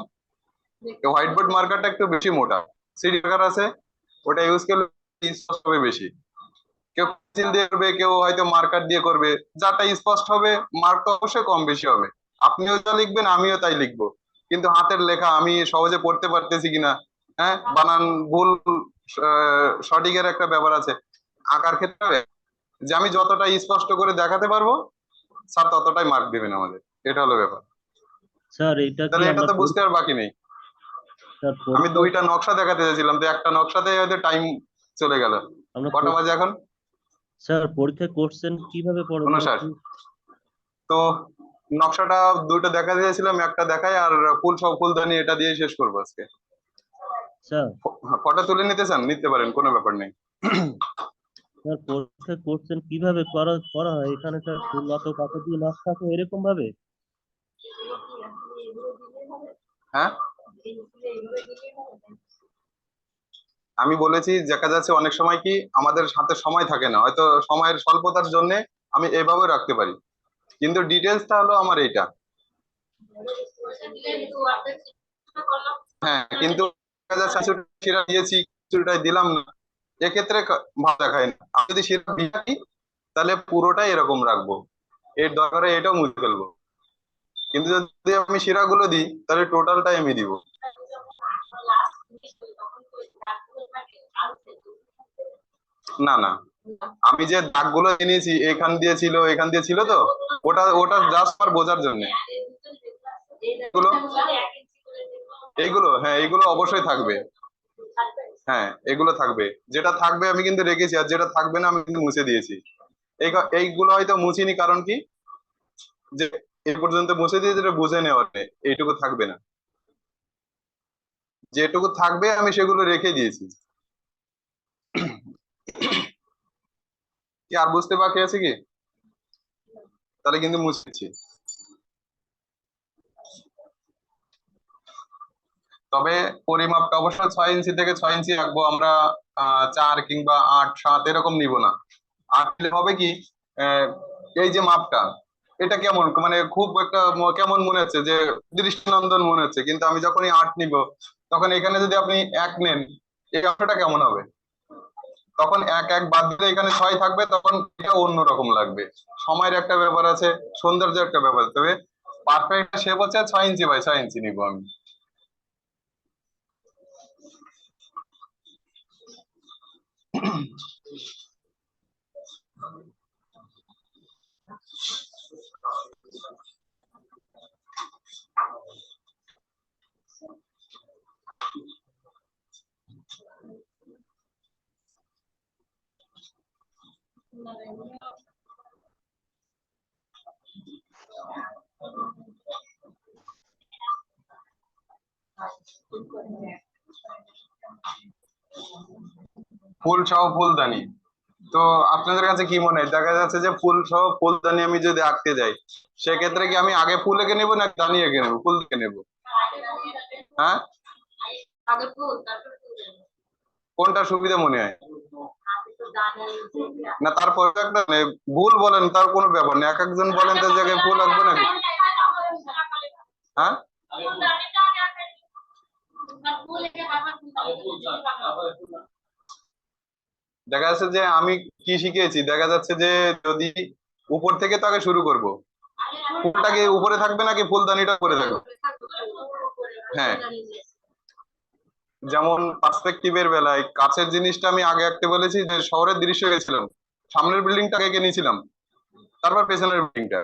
হোয়াইট বোর্ড মার্কারটা একটু বেশি মোটা, সিডি মার্কার আছে, ওটা ইউজ করলে স্পষ্ট হবে বেশি। কেউ পেন্সিল দিয়ে করবে, কেউ হয়তো মার্কার দিয়ে করবে, যাটা স্পষ্ট হবে মার্ক তো অবশ্যই কম বেশি হবে। আপনিও যা লিখবেন আমিও তাই লিখবো, কিন্তু হাতের লেখা আমি সহজে পড়তে পারতেছি কিনা, হ্যাঁ বানান ভুল সঠিকের একটা ব্যাপার আছে। আঁকার ক্ষেত্রে যে আমি যতটা স্পষ্ট করে দেখাতে পারবো স্যার ততটাই মার্ক দিবেন আমাদের, এটা হলো ব্যাপার। স্যার এটা কি তাহলে এটা আমরা তো বুঝতে আর বাকি নেই। স্যার আমি পরীক্ষা দুইটা নকশা দেখাতে চাইছিলাম, তো একটা নকশাতে হয়তো টাইম চলে গেল। আমরা কটা বাজে এখন? স্যার পরীক্ষা করছেন কিভাবে পড়বেন 59। একটু? তো নকশাটা দুটো দেখাতে চাইছিলাম, একটা দেখাই আর ফুল সব ফুলদানি এটা দিয়ে শেষ করবো আজকে। স্যার, ফটো তুলে নিতে চান নিতে পারেন, কোনো ব্যাপার নেই। স্যার পরীক্ষা করছেন কিভাবে করা করা হয় এখানে স্যার? ফুল অত পাতা দিয়ে নকশা আছে এরকম ভাবে? হ্যাঁ, আমি বলেছি দেখা যাচ্ছে অনেক সময় কি আমাদের হাতে সময় থাকে না, হয়তো সময়ের স্বল্পতার জন্য আমি এভাবে রাখতে পারি, কিন্তু ডিটেলসটা হলো আমার এইটা। হ্যাঁ, কিন্তু দেখা যাচ্ছে কিছুটা শিরা দিয়েছি কিছুটাই দিলাম না, এক্ষেত্রে ভালো দেখায় না। আমি যদি শিরা দিয়ে রাখি তাহলে পুরোটাই এরকম রাখবো, এর দরকারে এটাও মুছে ফেলবো। কিন্তু যদি আমি শিরাগুলো দিই তাহলে টোটালটাই আমি দিব। না না, আমি যে দাগগুলো এনেছি এখান দিয়ে ছিল এখান দিয়ে ছিল, তো ওটা ওটা জাস্ট আমার বোঝার জন্য। এগুলো এইগুলো হ্যাঁ এইগুলো অবশ্যই থাকবে। হ্যাঁ এগুলো থাকবে, যেটা থাকবে আমি কিন্তু রেখেছি, আর যেটা থাকবে না আমি কিন্তু মুছে দিয়েছি। এইগুলো হয়তো মুছিনি, কারণ কি, যে এই পর্যন্ত মুছে দিয়ে যেটা বুঝে নেওয়ার নেই, এইটুকু থাকবে না, যেটুকু থাকবে আমি সেগুলো রেখে দিয়েছি। কি আর বুঝতে বাকি আছে কি? তাহলে কিন্তু মুছেছি। তবে পরিমাপটা অবশ্যই 6 ইঞ্চি থেকে 6 ইঞ্চি রাখবো আমরা, 4 কিংবা 8 7 এরকম নিব না। 8 নিলে হবে কি, আহ, এই যে মাপটা এটা কেমন মানে খুব একটা কেমন মনে হচ্ছে যে দৃষ্টিনন্দন মনে হচ্ছে, কিন্তু আমি যখনই 8 নিব তখন এখানে যদি আপনি 1 নেন এই অংশটা কেমন হবে, তখন 1 1 বাদ দিলে এখানে 6 থাকবে, তখন এটা অন্যরকম লাগবে। সময়ের একটা ব্যাপার আছে, সৌন্দর্যের একটা ব্যাপার আছে। তবে পারফেক্ট শেপ হচ্ছে 6 ইঞ্চি বাই 6 ইঞ্চি নিব আমি। ফুল সহ ফুলদানি। তো আপনাদের কাছে কি মনে হয়, দেখা যাচ্ছে যে ফুল সহ ফুলদানি আমি যদি আঁকতে যাই, সেক্ষেত্রে কি আমি আগে ফুল এঁকে নেবো না দানি এঁকে নেবো, ফুল এঁকে নেবো? হ্যাঁ, কোনটা সুবিধা মনে হয়? না তারপরে একটা ভুল বলেন, তার কোনো ব্যাপার নেই, এক একজন বলেন তো জায়গায় ফুল আঁকবো নাকি। হ্যাঁ, দেখা যাচ্ছে যে আমি কি শিখেছি, দেখা যাচ্ছে যে যদি উপর থেকে তো আগে শুরু করব, ফুলটাকে উপরে থাকবে নাকি ফুলদানিটা উপরে থাকবে? হ্যাঁ, যেমন পার্সপেক্টিভের বেলায় কাছের জিনিসটা আমি আগে আঁকতে বলেছি, যে শহরের দৃশ্য গেছিলাম, সামনের বিল্ডিংটা এঁকে নিয়েছিলাম, তারপর পেছনের বিল্ডিংটা।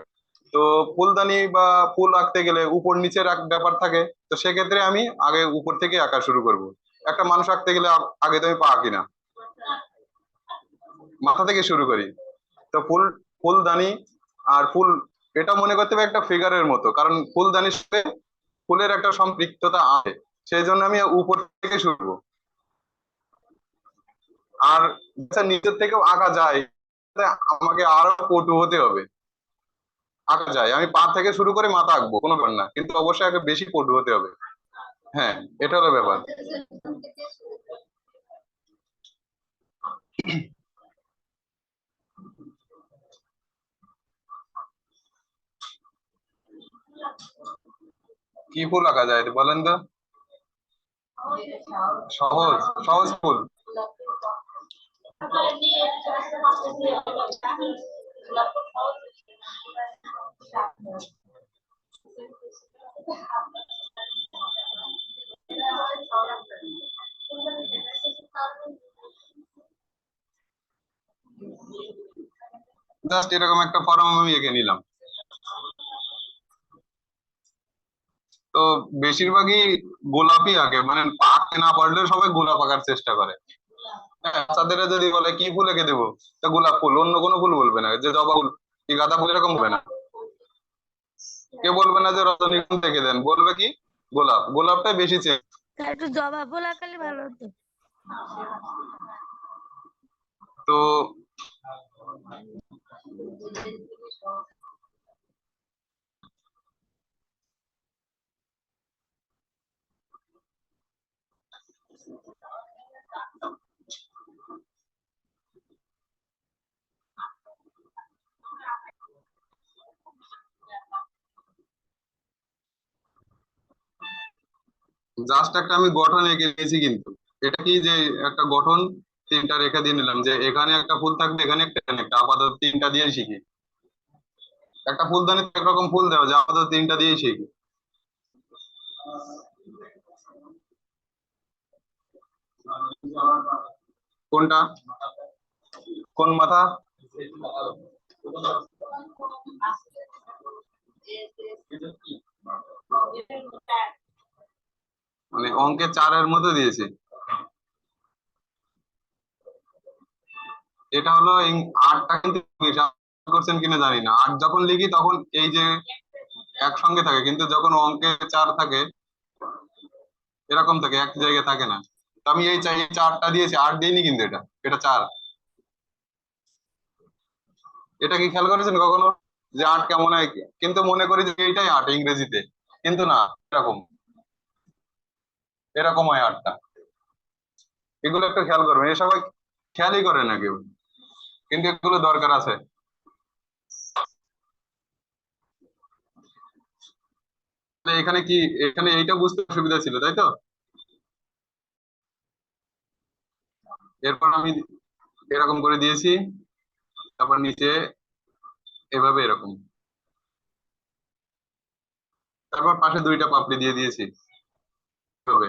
তো ফুলদানি বা ফুল আঁকতে গেলে উপর নিচের এক ব্যাপার থাকে, তো সেক্ষেত্রে আমি আগে উপর থেকে আঁকা শুরু করব। একটা মানুষ আঁকতে গেলে আগে তো আমি পা আঁকি না, মাথা থেকে শুরু করি। তো ফুলদানি আর ফুল, এটা মনে করতে হবে একটা ফিগারের মতো, কারণ ফুলদানির সাথে ফুলের একটা সম্পৃক্ততা আছে, সেই জন্য আমি উপর থেকে শুরু করবো। আর নিচের থেকেও আঁকা যায়, আমাকে আরো পটু হতে হবে। আঁকা যায়, আমি পা থেকে শুরু করে মাথা আঁকবো, কোনো ব্যাপার না, কিন্তু অবশ্যই আগে বেশি পটু হতে হবে। হ্যাঁ, এটা হলো ব্যাপার। কি ফুল আঁকা যায় বলেন তো? সহজ সহজ ফুল। জাস্ট এরকম একটা ফর্ম আমি এঁকে নিলাম। তো বেশিরভাগই গোলাপই আঁকে, মানে আঁকতে না পারলেও সবাই গোলাপ আঁকার চেষ্টা করে। হ্যাঁ, বাচ্চাদের যদি বলে কি ফুল এঁকে দেবো, তা গোলাপ ফুল, অন্য কোনো ফুল বলবে না, যে জবা ফুল কি গাঁদা ফুল এরকম হবে না। কে বলবে না যে রজনীগন্ধা এঁকে দেন, বলবে কি গোলাপ, গোলাপটাই বেশি চেয়ে। তার একটু জবা ফুল আঁকালে ভালো হতো। তো জাস্ট একটা আমি গঠন এঁকে নিয়েছি, কিন্তু এটা কি যে একটা গঠন তিনটা রেখা দিয়ে নিলাম, যে এখানে একটা ফুল থাকবে, এখানে একটা, এখানে একটা, আপাতত তিনটা দিয়ে শিখি। একটা ফুলদানিতে একরকম ফুল দেওয়া যায়, আপাতত তিনটা দিয়েই শিখি। কোনটা? কোন মাথা? মানে অঙ্কে 4-এর মতো দিয়েছে। এটা হলো আটটা, কিন্তু হিসাব করছেন কিনা জানি না, আট যখন লিখি তখন এই যে একসঙ্গে থাকে, কিন্তু যখন অঙ্কে 4 থাকে এরকম থাকে, এক জায়গায় থাকে না। তো আমি এই চাই 4টা দিয়েছি, 8 দিইনি, কিন্তু এটা এটা 4। এটা কি খেয়াল করেছেন কখনো, যে 8 কেমন হয়? কিন্তু মনে করি যে এইটাই 8 ইংরেজিতে, কিন্তু না, এরকম এরকম হয় 8টা। এগুলো একটু খেয়াল করবেন, এ সবাই খেয়ালই করে না কেউ, কিন্তু এগুলো দরকার আছে। তাহলে এখানে কি, এখানে এইটা বুঝতে অসুবিধা ছিল, তাই তো? এরপর আমি এরকম করে দিয়েছি, তারপর নিচে এভাবে এরকম, তারপর পাশে 2টা পাপড়ি দিয়ে দিয়েছি এভাবে।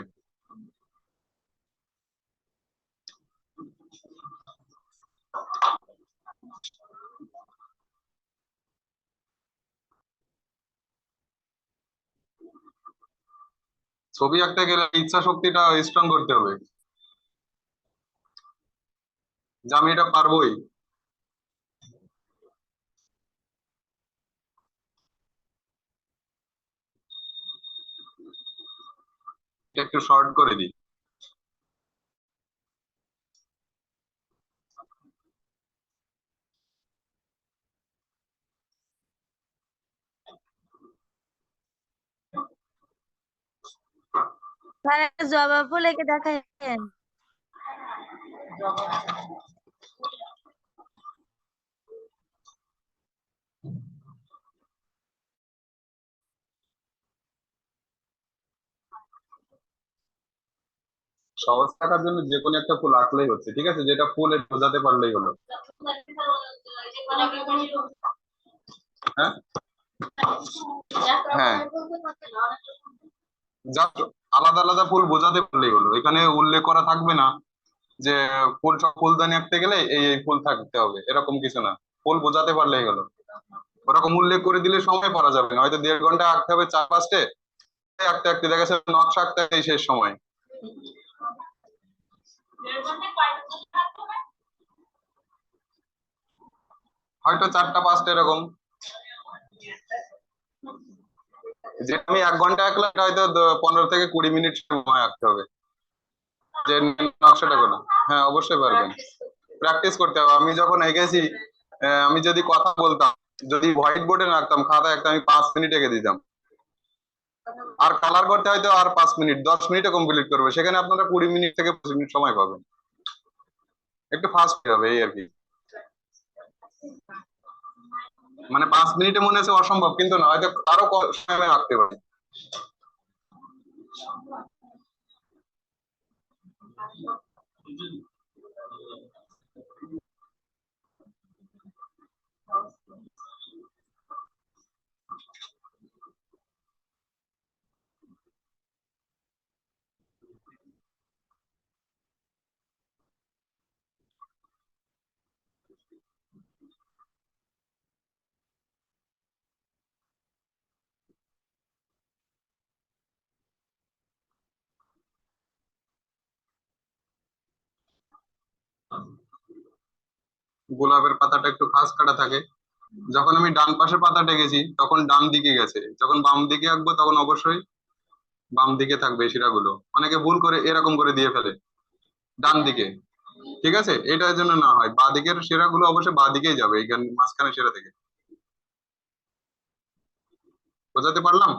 ছবি আঁকতে গেলে ইচ্ছা শক্তিটা স্ট্রং করতে হবে, যে আমি এটা পারবোই। এটা একটু শর্ট করে দিই। স্যার একটা জবা ফুল এঁকে দেখাইন। সহজ থাকার জন্য যে কোনো একটা ফুল আঁকলেই হচ্ছে, ঠিক আছে, যেটা ফুলে বোঝাতে পারলেই হলো। হ্যাঁ, হ্যাঁ, জাস্ট আলাদা আলাদা ফুল বোঝাতে পারলেই হলো, এখানে উল্লেখ করা থাকবে না যে ফুলদানি আঁকতে গেলে এই এই ফুল থাকতে হবে, এরকম কিছু না। ফুল বোঝাতে পারলেই হলো। ওরকম উল্লেখ করে দিলে সময় পারা যাবে না, হয়তো 1.5 ঘন্টা আঁকতে হবে, 4-5টে আঁকতে আঁকতে দেখা যাচ্ছে নকশা আঁকতে এই শেষ সময়। হয়তো 4টা 5টা এরকম, যে আমি 1 ঘন্টা আঁকলাম এটা হয়তো 15 থেকে 20 মিনিট সময় আঁকতে হবে, যে নকশাটা করলাম। হ্যাঁ, অবশ্যই পারবেন, প্র্যাকটিস করতে হবে। আমি যখন এঁকেছি, আমি যদি কথা বলতাম, যদি হোয়াইট বোর্ডে না আঁকতাম, খাতায় একটা আমি 5 মিনিট এঁকে দিতাম, আর কালার করতে হয়তো আর 5 মিনিট, 10 মিনিটে কমপ্লিট করবে, সেখানে আপনারা 20 মিনিট থেকে 25 মিনিট সময় পাবেন, একটু ফাস্ট হবে এই আর কি। মানে 5 মিনিটে মনে হচ্ছে অসম্ভব, কিন্তু না, হয়তো আরো কম সময় আঁকতে পারি। গোলাপের পাতাটা একটু খাস কাটা থাকে, যখন আমি ডান পাশের পাতাটা এঁকেছি তখন ডান দিকে গেছে, যখন বাম দিকে আঁকবো তখন অবশ্যই বাম দিকে থাকবে শিরাগুলো। অনেকে ভুল করে এরকম করে দিয়ে ফেলে ডান দিকে, ঠিক আছে, এটার জন্য না হয় বাঁ দিকের শিরাগুলো অবশ্যই বাঁ দিকেই যাবে, এইখানে মাঝখানে শিরা থেকে। বোঝাতে পারলাম?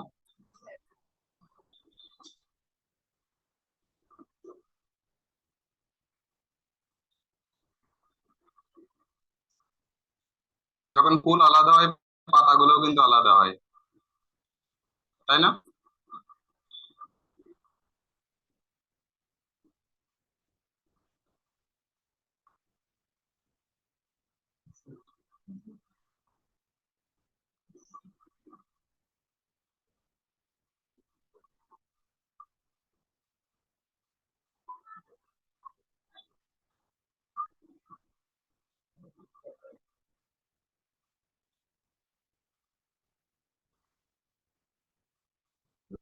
যখন ফুল আলাদা হয় পাতাগুলোও কিন্তু আলাদা হয়, তাই না?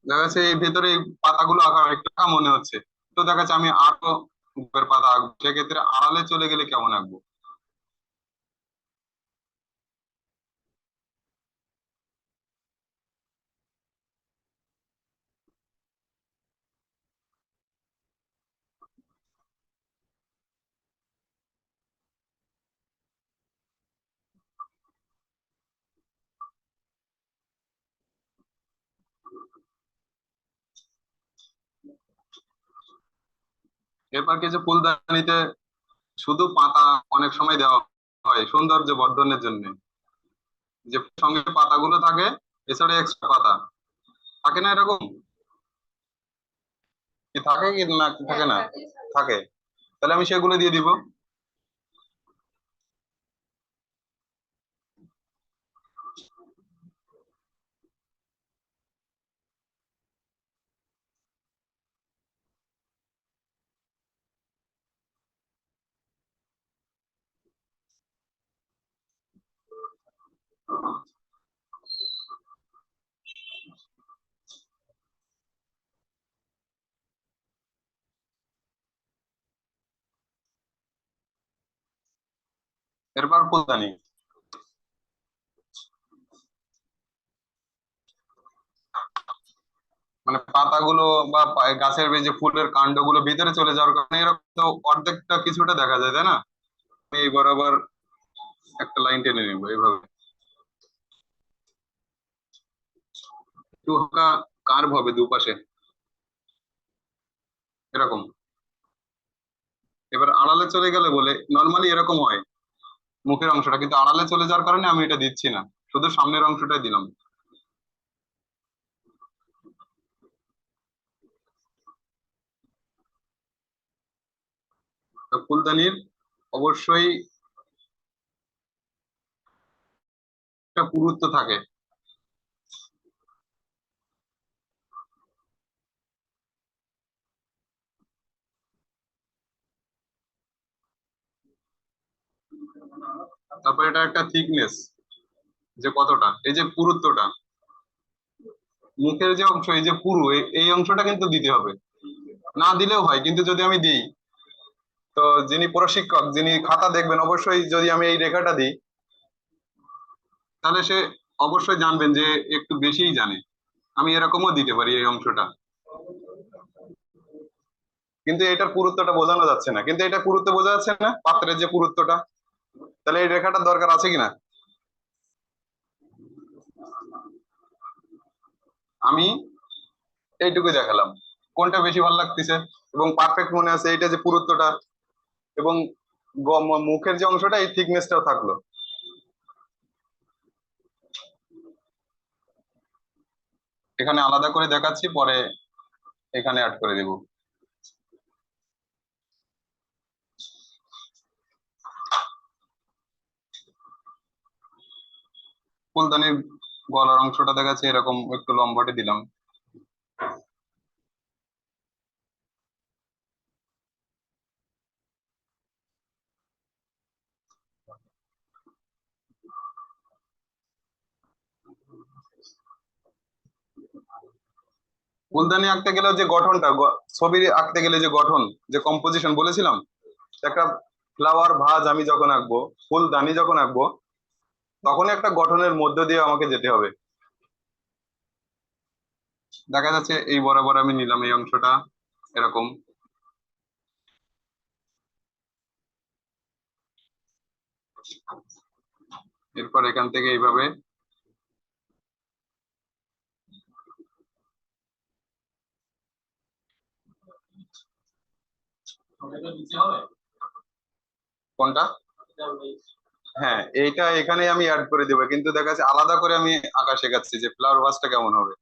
দেখা যাচ্ছে এই ভেতরে এই পাতাগুলো আঁকা একটু আঁকা মনে হচ্ছে, তো দেখা যাচ্ছে আমি আরো উপরের পাতা আঁকবো, সেক্ষেত্রে আড়ালে চলে গেলে কেমন আঁকবো? এরপর কিছু ফুলদানিতে শুধু পাতা অনেক সময় দেওয়া হয় সৌন্দর্য বর্ধনের জন্য, যে সঙ্গে পাতাগুলো থাকে, এছাড়া এক্সট্রা পাতা থাকে না এরকম, কি থাকে কি না থাকে না? থাকে, তাহলে আমি সেগুলো দিয়ে দিব। এরপর ফুলদানি, মানে পাতাগুলো বা গাছের এই যে ফুলের কাণ্ডগুলো ভিতরে চলে যাওয়ার কারণে এরকম তো অর্ধেকটা কিছুটা দেখা যায়, তাই না? এই বরাবর একটা লাইন টেনে নিবো এইভাবে, একটু হালকা কার্ভ হবে দুপাশে। এরকম। এবার আড়ালে চলে গেলে বলে নর্মালি এরকম হয় মুখের অংশটা, কিন্তু আড়ালে চলে যাওয়ার কারণে আমি এটা দিচ্ছি না, শুধু সামনের অংশটাই দিলাম। তো ফুলদানির অবশ্যই একটা পুরুত্ব থাকে। তারপর এটা একটা থিকনেস, যে কতটা, এই যে পুরুত্বটা, মুখের যে অংশ, এই যে পুরু, এই অংশটা কিন্তু দিতে হবে। না দিলেও হয়, কিন্তু যদি আমি দিই, তো যিনি প্রশিক্ষক, যিনি খাতা দেখবেন, অবশ্যই যদি আমি এই রেখাটা দিই, তাহলে সে অবশ্যই জানবেন যে একটু বেশিই জানে। আমি এরকমও দিতে পারি এই অংশটা, কিন্তু এটার পুরুত্বটা বোঝানো যাচ্ছে না। কিন্তু এটা পুরুত্ব বোঝা যাচ্ছে না, পাত্রের যে পুরুত্বটা, তাহলে এই রেখাটার দরকার আছে কিনা। আমি এইটুকু দেখালাম, কোনটা বেশি ভালো লাগতেছে এবং পারফেক্ট মনে আছে, এইটা যে পুরুত্বটা এবং মুখের যে অংশটা, এই থিকনেসটাও থাকলো। এখানে আলাদা করে দেখাচ্ছি, পরে এখানে অ্যাড করে দিব। ফুলদানির গলার অংশটা দেখাচ্ছে এরকম একটু লম্বাটে দিলাম। ফুলদানি আঁকতে গেলে যে গঠনটা, ছবি আঁকতে গেলে যে গঠন, যে কম্পোজিশন বলেছিলাম, একটা ফ্লাওয়ার ভাজ আমি যখন আঁকবো, ফুলদানি যখন আঁকবো, তখনই একটা গঠনের মধ্য দিয়ে আমাকে যেতে হবে। দেখা যাচ্ছে এই বরাবর আমি নিলাম এই অংশটা এরকম। এরপর এখান থেকে এইভাবে, কোনটা, হ্যাঁ এইটা এখানে আমি অ্যাড করে দেবো, কিন্তু দেখা যাচ্ছে আলাদা করে আমি আঁকা শেখাচ্ছি যে ফ্লাওয়ার ভাসটা কেমন হবে।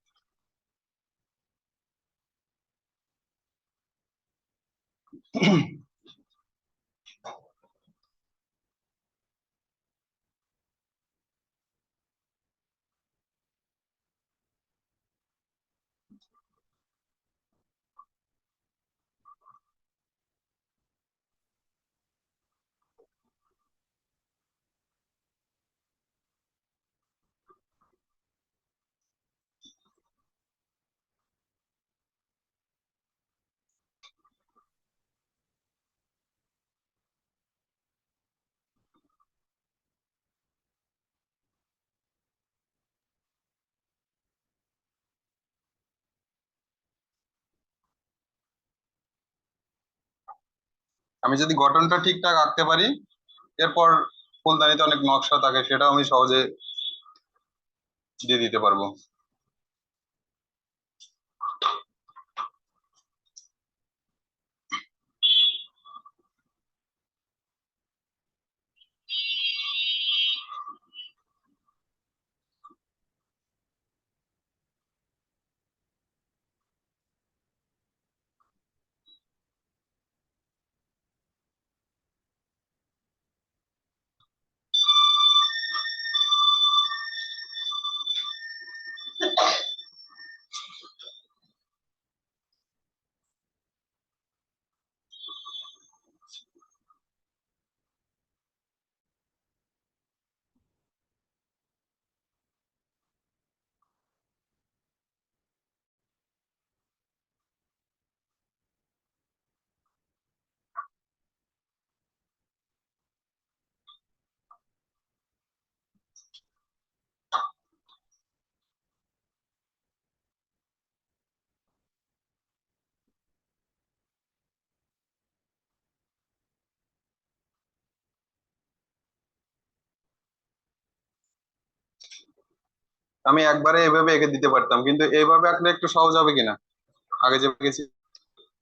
আমি যদি গঠনটা ঠিকঠাক আঁকতে পারি, এরপর ফুলদানিতে অনেক নকশা থাকে, সেটাও আমি সহজে দিয়ে দিতে পারবো। আমি একবারে এভাবে এঁকে দিতে পারতাম, কিন্তু এইভাবে আঁকলে একটু সহজ হবে কিনা, আগে যে গেছি।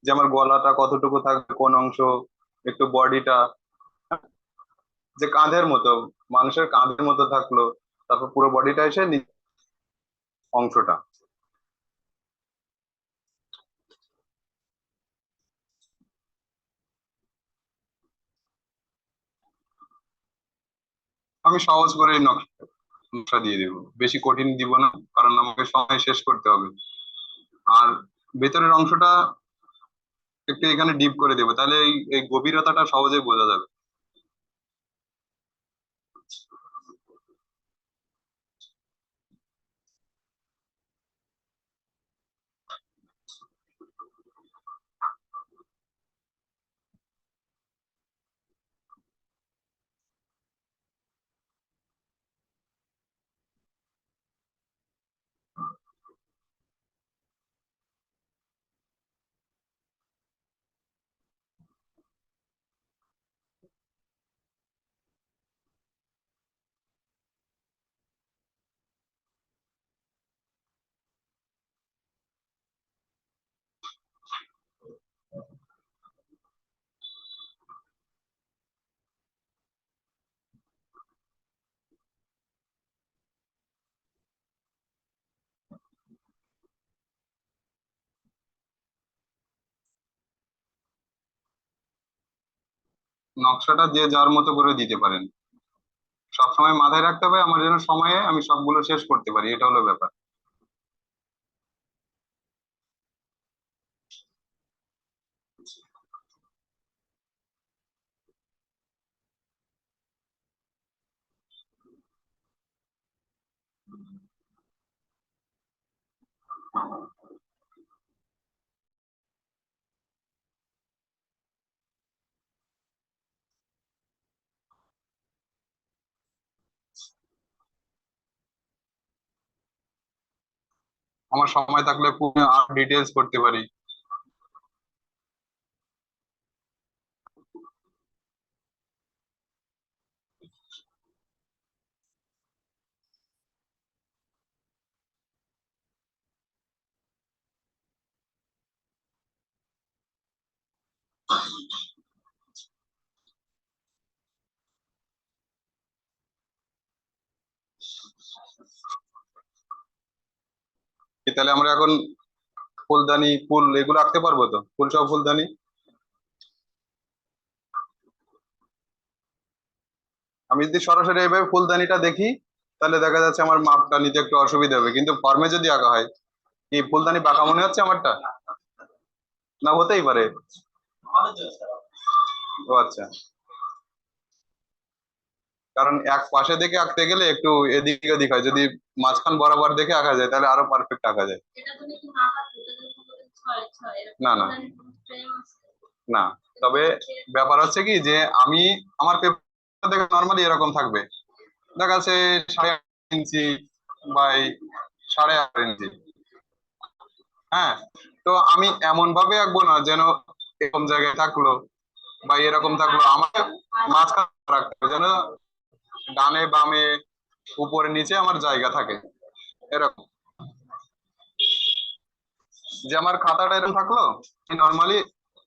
যে আমার গলাটা কতটুকু থাকবে, কোন অংশ, একটু বডিটা, যে কাঁধের মতো, মানুষের কাঁধের মতো থাকলো, তারপর পুরো বডিটা এসে অংশটা। আমি সহজ করে নকশা নকশা দিয়ে দিব, বেশি কঠিন দিব না, কারণ আমাকে সময় শেষ করতে হবে। আর ভেতরের অংশটা একটু এখানে ডিপ করে দেবো, তাহলে এই এই গভীরতাটা সহজেই বোঝা যাবে। নকশাটা যে যার মতো করে দিতে পারেন, সবসময় মাথায় রাখতে হবে আমার যেন সময়ে আমি সবগুলো শেষ করতে পারি, এটা হলো ব্যাপার। আমার সময় থাকলে পুরো আর ডিটেলস করতে পারি। কি তাহলে আমরা এখন ফুলদানি, ফুল এগুলো আঁকতে পারবো তো, ফুল সহ ফুলদানি? আমি যদি সরাসরি এইভাবে ফুলদানিটা দেখি, তাহলে দেখা যাচ্ছে আমার মাপটা নিতে একটু অসুবিধা হবে, কিন্তু ফর্মে যদি আঁকা হয়, কি ফুলদানি বাঁকা মনে হচ্ছে আমারটা? না, হতেই পারে। ও আচ্ছা, কারণ এক পাশে দেখে আঁকতে গেলে একটু এদিক ওদিক হয়, যদি মাঝখান বরাবর দেখে আঁকা যায় তাহলে আরো পারফেক্ট আঁকা যায়। না না না, তবে ব্যাপার হচ্ছে কি যে আমি আমার পেপার দেখে নর্মালি এরকম থাকবে, দেখা যাচ্ছে 8.5 ইঞ্চি বাই 8.5 ইঞ্চি। হ্যাঁ, তো আমি এমন ভাবে আঁকবো না যেন এরকম জায়গায় থাকলো বা এরকম থাকলো, আমাকে মাঝখানে রাখতে হবে যেন ডানে বামে উপরে নিচে আমার জায়গা থাকে, এরকম। যে আমার খাতাটা এরকম থাকলো, নর্মালি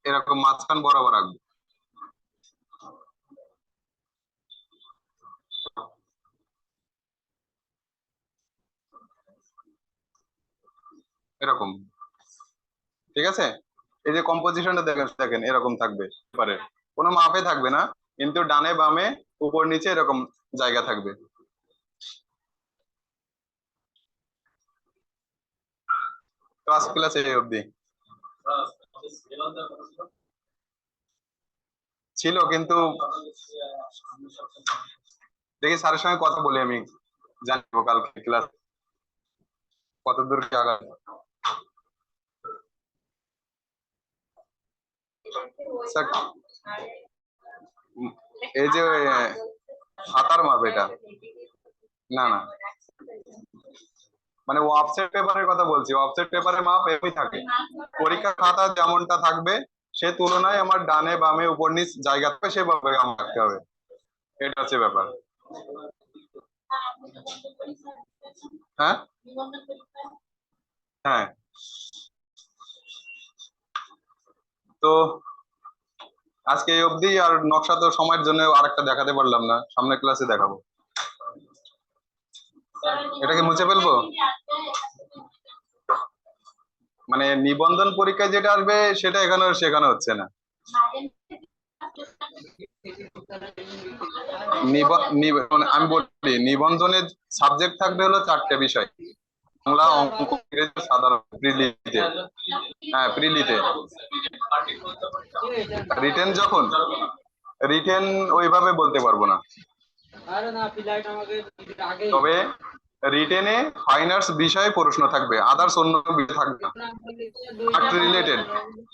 এরকম মাঝখান বরাবর রাখবো, এরকম। ঠিক আছে, এই যে কম্পোজিশনটা দেখেন দেখেন এরকম থাকবে পারে, কোনো মাপে থাকবে না, কিন্তু ডানে বামে উপর নিচে এরকম জায়গা থাকবে। ক্লাস ক্লাস এই অবধি ছিল, কিন্তু দেখি স্যারের সঙ্গে কথা বলে আমি জানবো কালকে ক্লাস কত দূর কি আগাবে। স্যার, এই যে খাতার মাপ এটা, না না, মানে অফসেট পেপারের কথা বলছি, অফসেট পেপারের মাপ এমনি থাকে, পরীক্ষা খাতা যেমনটা থাকবে সে তুলনায় আমার ডানে বামে উপর নিচ জায়গা থাকবে, সেভাবে আমার রাখতে হবে, এটা হচ্ছে ব্যাপার। হ্যাঁ হ্যাঁ, তো আজকে এই অবধি, আর নকশা তো সময়ের জন্য আরেকটা দেখাতে পারলাম না, সামনের ক্লাসে দেখাবো। এটাকে মুছে ফেলবো, মানে নিবন্ধন পরীক্ষায় যেটা আসবে সেটা এখানে শেখানো হচ্ছে না। মানে আমি বলি, নিবন্ধনের সাবজেক্ট থাকবে হলো 4টে বিষয়: বাংলা, অঙ্ক, ইংরেজি, সাধারণ, প্রিলিতে। হ্যাঁ, প্রিলিতে। রিটেন যখন, রিটেন ওইভাবে বলতে পারবো না, তবে রিটেনে ফাইন আর্টস বিষয়ে প্রশ্ন থাকবে, আদার্স অন্য বিষয় থাকবে না, আর্ট রিলেটেড।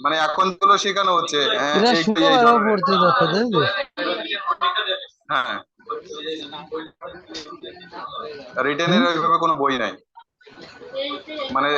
মানে এখন যেগুলো শেখানো হচ্ছে এই ধরনের। হ্যাঁ, রিটেনের ওইভাবে কোনো বই নাই, মানে